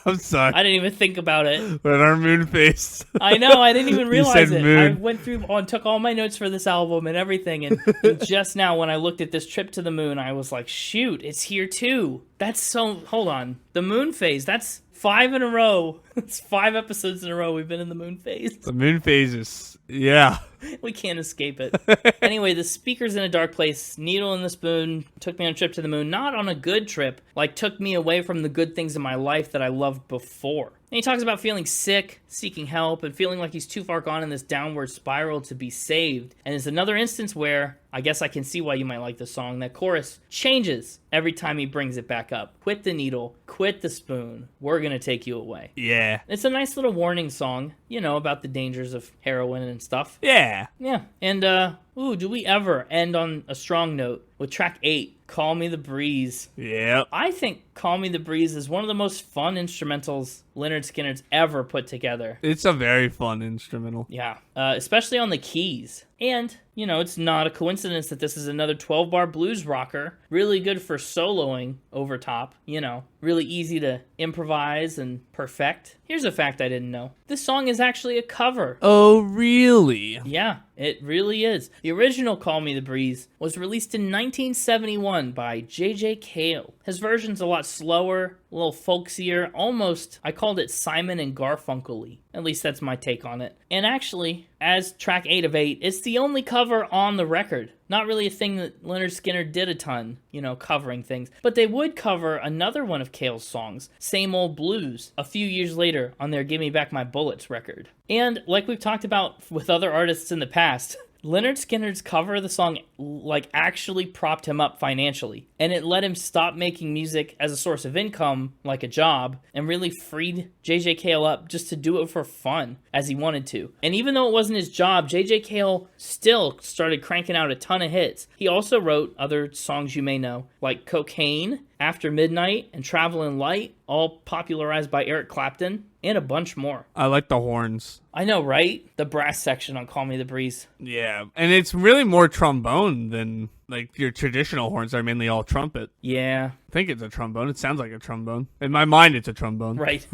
I'm sorry. I didn't even think about it. We're in our moon face. I know. I didn't even realize said it. moon. I went through and took all my notes for this album and everything. And just now, when I looked at this trip to the moon, I was like, shoot, it's here too. That's so... Hold on. The moon phase. That's 5 in a row. It's 5 episodes in a row we've been in the moon phase. The moon phase is... Yeah. We can't escape it. Anyway, the speaker's in a dark place. Needle and the Spoon took me on a trip to the moon. Not on a good trip. Like, took me away from the good things in my life that I loved before. And he talks about feeling sick, seeking help, and feeling like he's too far gone in this downward spiral to be saved. And it's another instance where, I guess I can see why you might like the song, that chorus changes every time he brings it back up. Quit the needle, quit the spoon, we're gonna take you away. Yeah. It's a nice little warning song, you know, about the dangers of heroin and stuff. Yeah. Yeah, and, do we ever end on a strong note with track 8, Call Me the Breeze? Yep. I think Call Me the Breeze is one of the most fun instrumentals Lynyrd Skynyrd's ever put together. It's a very fun instrumental. Yeah, especially on the keys. And, you know, it's not a coincidence that this is another 12-bar blues rocker. Really good for soloing over top, you know. Really easy to improvise and perfect. Here's a fact I didn't know. This song is actually a cover. Oh, really? Yeah, it really is. The original Call Me the Breeze was released in 1971 by J.J. Cale. His version's a lot slower, a little folksier, almost, I called it Simon and Garfunkel-y. At least that's my take on it. And actually, as track 8 of 8, it's the only cover on the record. Not really a thing that Lynyrd Skynyrd did a ton, you know, covering things. But they would cover another one of Cale's songs, Same Old Blues, a few years later on their Give Me Back My Bullets record. And like we've talked about with other artists in the past, Lynyrd Skynyrd's cover of the song, like, actually propped him up financially. And it let him stop making music as a source of income, like a job, and really freed J.J. Cale up just to do it for fun, as he wanted to. And even though it wasn't his job, J.J. Cale still started cranking out a ton of hits. He also wrote other songs you may know, like Cocaine, After Midnight, and Travelin' Light, all popularized by Eric Clapton, and a bunch more. I like the horns. I know, right? The brass section on Call Me the Breeze. Yeah, and it's really more trombone than like your traditional horns are mainly all trumpet. Yeah. I think it's a trombone. It sounds like a trombone. In my mind, it's a trombone. Right.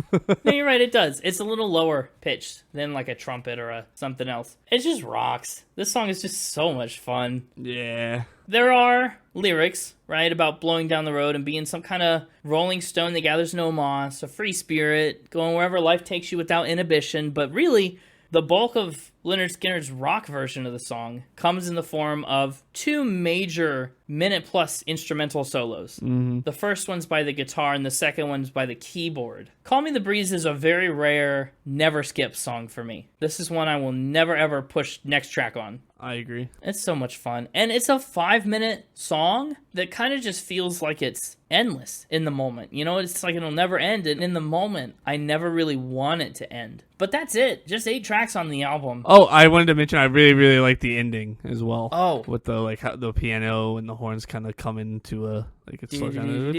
No, you're right, it does. It's a little lower pitched than like a trumpet or something else. It just rocks. This song is just so much fun. Yeah. There are lyrics, right, about blowing down the road and being some kind of rolling stone that gathers no moss, a free spirit, going wherever life takes you without inhibition. But really, the bulk of Lynyrd Skynyrd's rock version of the song comes in the form of two major minute-plus instrumental solos. Mm-hmm. The first one's by the guitar, and the second one's by the keyboard. Call Me the Breeze is a very rare, never-skip song for me. This is one I will never, ever push next track on. I agree. It's so much fun. And it's a 5-minute song that kind of just feels like it's endless in the moment. You know, it's like it'll never end. And in the moment, I never really want it to end. But that's it. Just 8 tracks on the album. Oh, I wanted to mention I really, really like the ending as well. Oh. With the like how the piano and the horns kind of come into a like it's slow down.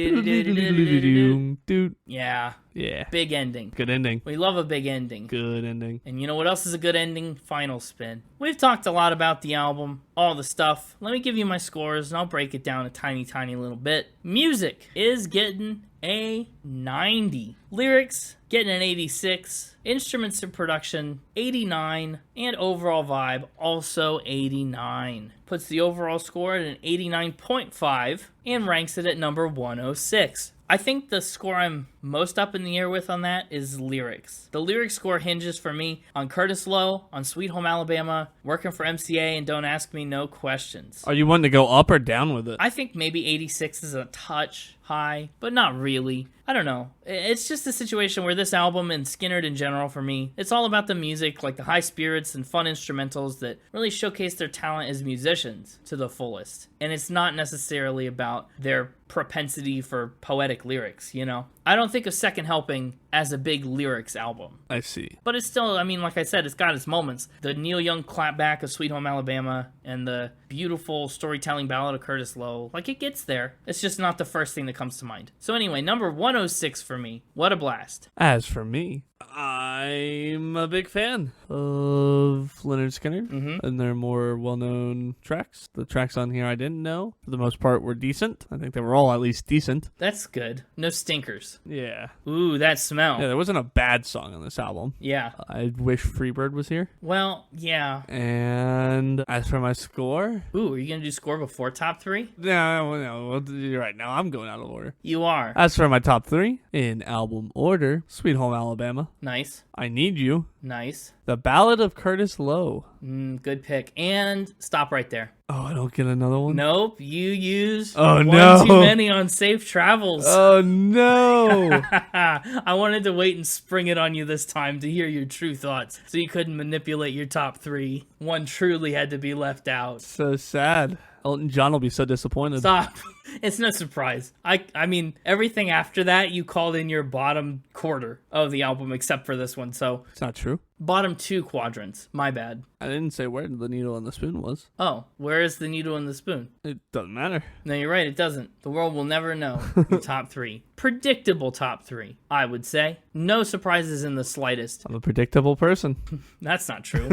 Yeah. Yeah. Big ending. Good ending. We love a big ending. Good ending. And you know what else is a good ending? Final Spin. We've talked a lot about the album, all the stuff. Let me give you my scores, and I'll break it down a tiny, tiny little bit. Music is getting a 90. Lyrics, getting an 86. Instruments and production, 89. And overall vibe, also 89. Puts the overall score at an 89.5 and ranks it at number 106. I think the score I'm most up in the air with on that is lyrics. The lyric score hinges for me on Curtis Loew, on Sweet Home Alabama, Working for MCA, and Don't Ask Me No Questions. Are you wanting to go up or down with it? I think maybe 86 is a touch high, but not really. I don't know. It's just a situation where this album and Skynyrd in general for me, it's all about the music, like the high spirits and fun instrumentals that really showcase their talent as musicians to the fullest. And it's not necessarily about their propensity for poetic lyrics, you know? I don't think of Second Helping as a big lyrics album. I see. But it's still, I mean, like I said, it's got its moments. The Neil Young clapback of Sweet Home Alabama and the beautiful storytelling Ballad of Curtis Loew, like it gets there. It's just not the first thing that comes to mind. So anyway, number 106 for me. What a blast. As for me, I'm a big fan of Lynyrd Skynyrd and their more well-known tracks. The tracks on here I didn't know, for the most part, were decent. I think they were all at least decent. That's good. No stinkers. Yeah. Ooh, that smell. Yeah, there wasn't a bad song on this album. Yeah. I wish Freebird was here. Well, yeah. And as for my score... Ooh, are you going to do score before top 3? No, you're right. Now I'm going out of order. You are. As for my top 3, in album order, Sweet Home Alabama, Nice. I Need You, Nice. The Ballad of Curtis Loew. Good pick. And stop right there. Oh, I don't get another one? Nope, you used one too many on Safe Travels. Oh, no. I wanted to wait and spring it on you this time to hear your true thoughts, so you couldn't manipulate your top 3. One truly had to be left out. So sad. Elton John will be so disappointed. Stop. It's no surprise. I mean, everything after that, you called in your bottom quarter of the album, except for this one, so... It's not true. Bottom 2 quadrants. My bad. I didn't say where the needle and the spoon was. Oh, where is the needle and the spoon? It doesn't matter. No, you're right, it doesn't. The world will never know your top 3. Predictable top 3, I would say. No surprises in the slightest. I'm a predictable person. That's not true.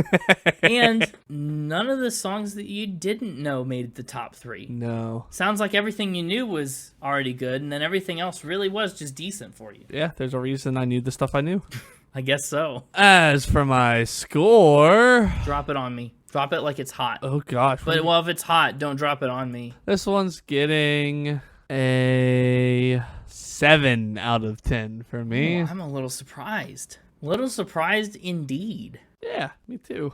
And none of the songs that you didn't know made the top 3. No. Sounds like everything you knew was already good, and then everything else really was just decent for you. Yeah, there's a reason I knew the stuff I knew. I guess so. As for my score... Drop it on me. Drop it like it's hot. Oh, gosh. But, well, if it's hot, don't drop it on me. This one's getting a 7 out of 10 for me. Oh, I'm a little surprised. Little surprised indeed. Yeah, me too.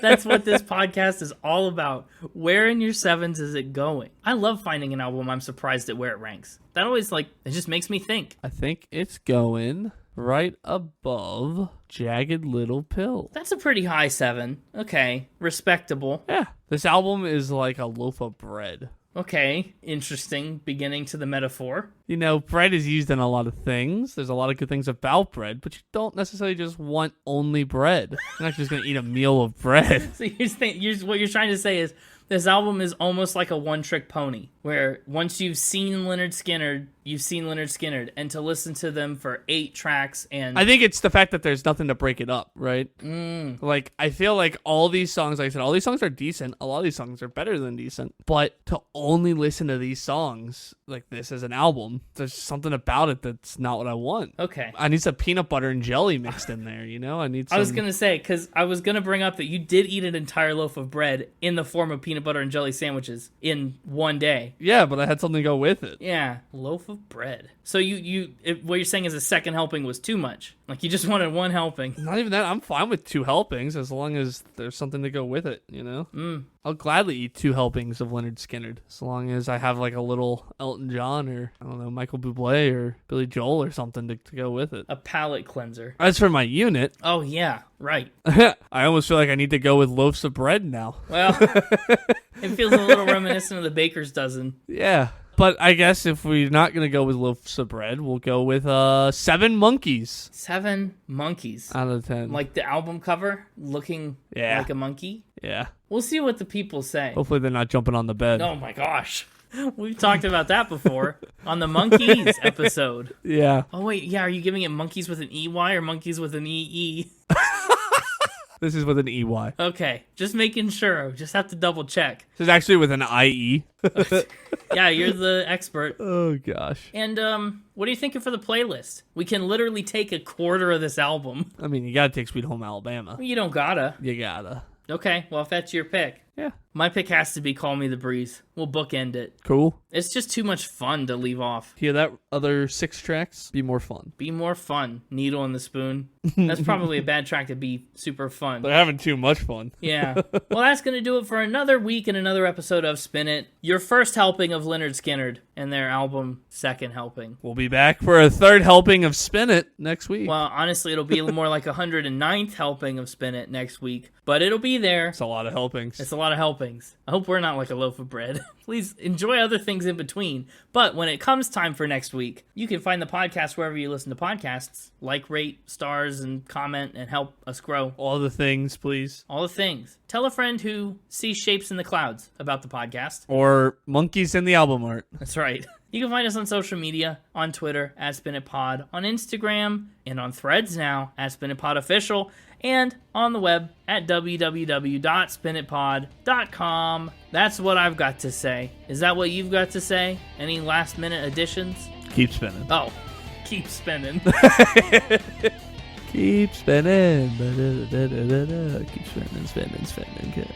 That's what this podcast is all about. Where in your 7s is it going? I love finding an album I'm surprised at where it ranks. That always, it just makes me think. I think it's going right above Jagged Little Pill. That's a pretty high 7. Okay, respectable. Yeah, this album is like a loaf of bread. Okay, interesting beginning to the metaphor. You know, bread is used in a lot of things. There's a lot of good things about bread, but you don't necessarily just want only bread. You're not just going to eat a meal of bread. So what you're trying to say is this album is almost like a one-trick pony, where once you've seen Lynyrd Skynyrd, you've seen Lynyrd Skynyrd, and to listen to them for 8 tracks and I think it's the fact that there's nothing to break it up, right? Like, I feel like all these songs, like I said, all these songs are decent. A lot of these songs are better than decent. But to only listen to these songs like this as an album, there's something about it that's not what I want. Okay. I need some peanut butter and jelly mixed in there, you know? I need some... I was going to say, because I was going to bring up that you did eat an entire loaf of bread in the form of peanut butter and jelly sandwiches in one day. Yeah, but I had something to go with it. Yeah, loaf of bread. So what you're saying is a second helping was too much. Like, you just wanted one helping. Not even that. I'm fine with 2 helpings as long as there's something to go with it, you know? I'll gladly eat 2 helpings of Lynyrd Skynyrd as long as I have like a little Elton John or, I don't know, Michael Bublé or Billy Joel or something to go with it. A palate cleanser. As for my unit, Oh, yeah, right. I almost feel like I need to go with loaves of bread now. Well, it feels a little reminiscent of the baker's dozen. Yeah. But I guess if we're not going to go with loaves of bread, we'll go with 7 monkeys 7 monkeys. out of 10. Like the album cover, looking Yeah. like a monkey. Yeah. We'll see what the people say. Hopefully they're not jumping on the bed. Oh my gosh. We've talked about that before on the Monkeys episode. Yeah. Oh wait, yeah, are you giving it monkeys with an EY or monkeys with an EE? This is with an EY. Okay, just making sure. Just have to double check. This is actually with an IE. Yeah, you're the expert. Oh, gosh. And what are you thinking for the playlist? We can literally take a quarter of this album. I mean, you got to take Sweet Home Alabama. You don't gotta. You got to. Okay, well, if that's your pick. Yeah. My pick has to be Call Me the Breeze. We'll bookend it. Cool. It's just too much fun to leave off. Hear that other 6 tracks? Be more fun. Be more fun. Needle in the Spoon. That's probably a bad track to be super fun. They're having too much fun. Yeah. Well, that's going to do it for another week and another episode of Spin It. Your first helping of Lynyrd Skynyrd and their album Second Helping. We'll be back for a 3rd helping of Spin It next week. Well, honestly, it'll be more like 109th helping of Spin It next week. But it'll be there. It's a lot of helpings. It's a lot of helpings. I hope we're not like a loaf of bread. Please enjoy other things in between. But when it comes time for next week, you can find the podcast wherever you listen to podcasts. Like, rate, stars, and comment, and help us grow. All the things, please. All the things. Tell a friend who sees shapes in the clouds about the podcast. Or monkeys in the album art. That's right. You can find us on social media, on Twitter, at SpinItPod, on Instagram, and on Threads now, at SpinItPodOfficial, and on the web at www.spinitpod.com. That's what I've got to say. Is that what you've got to say? Any last-minute additions? Keep spinning. Oh, keep spinning. Keep spinning. Keep spinning, spinning, spinning.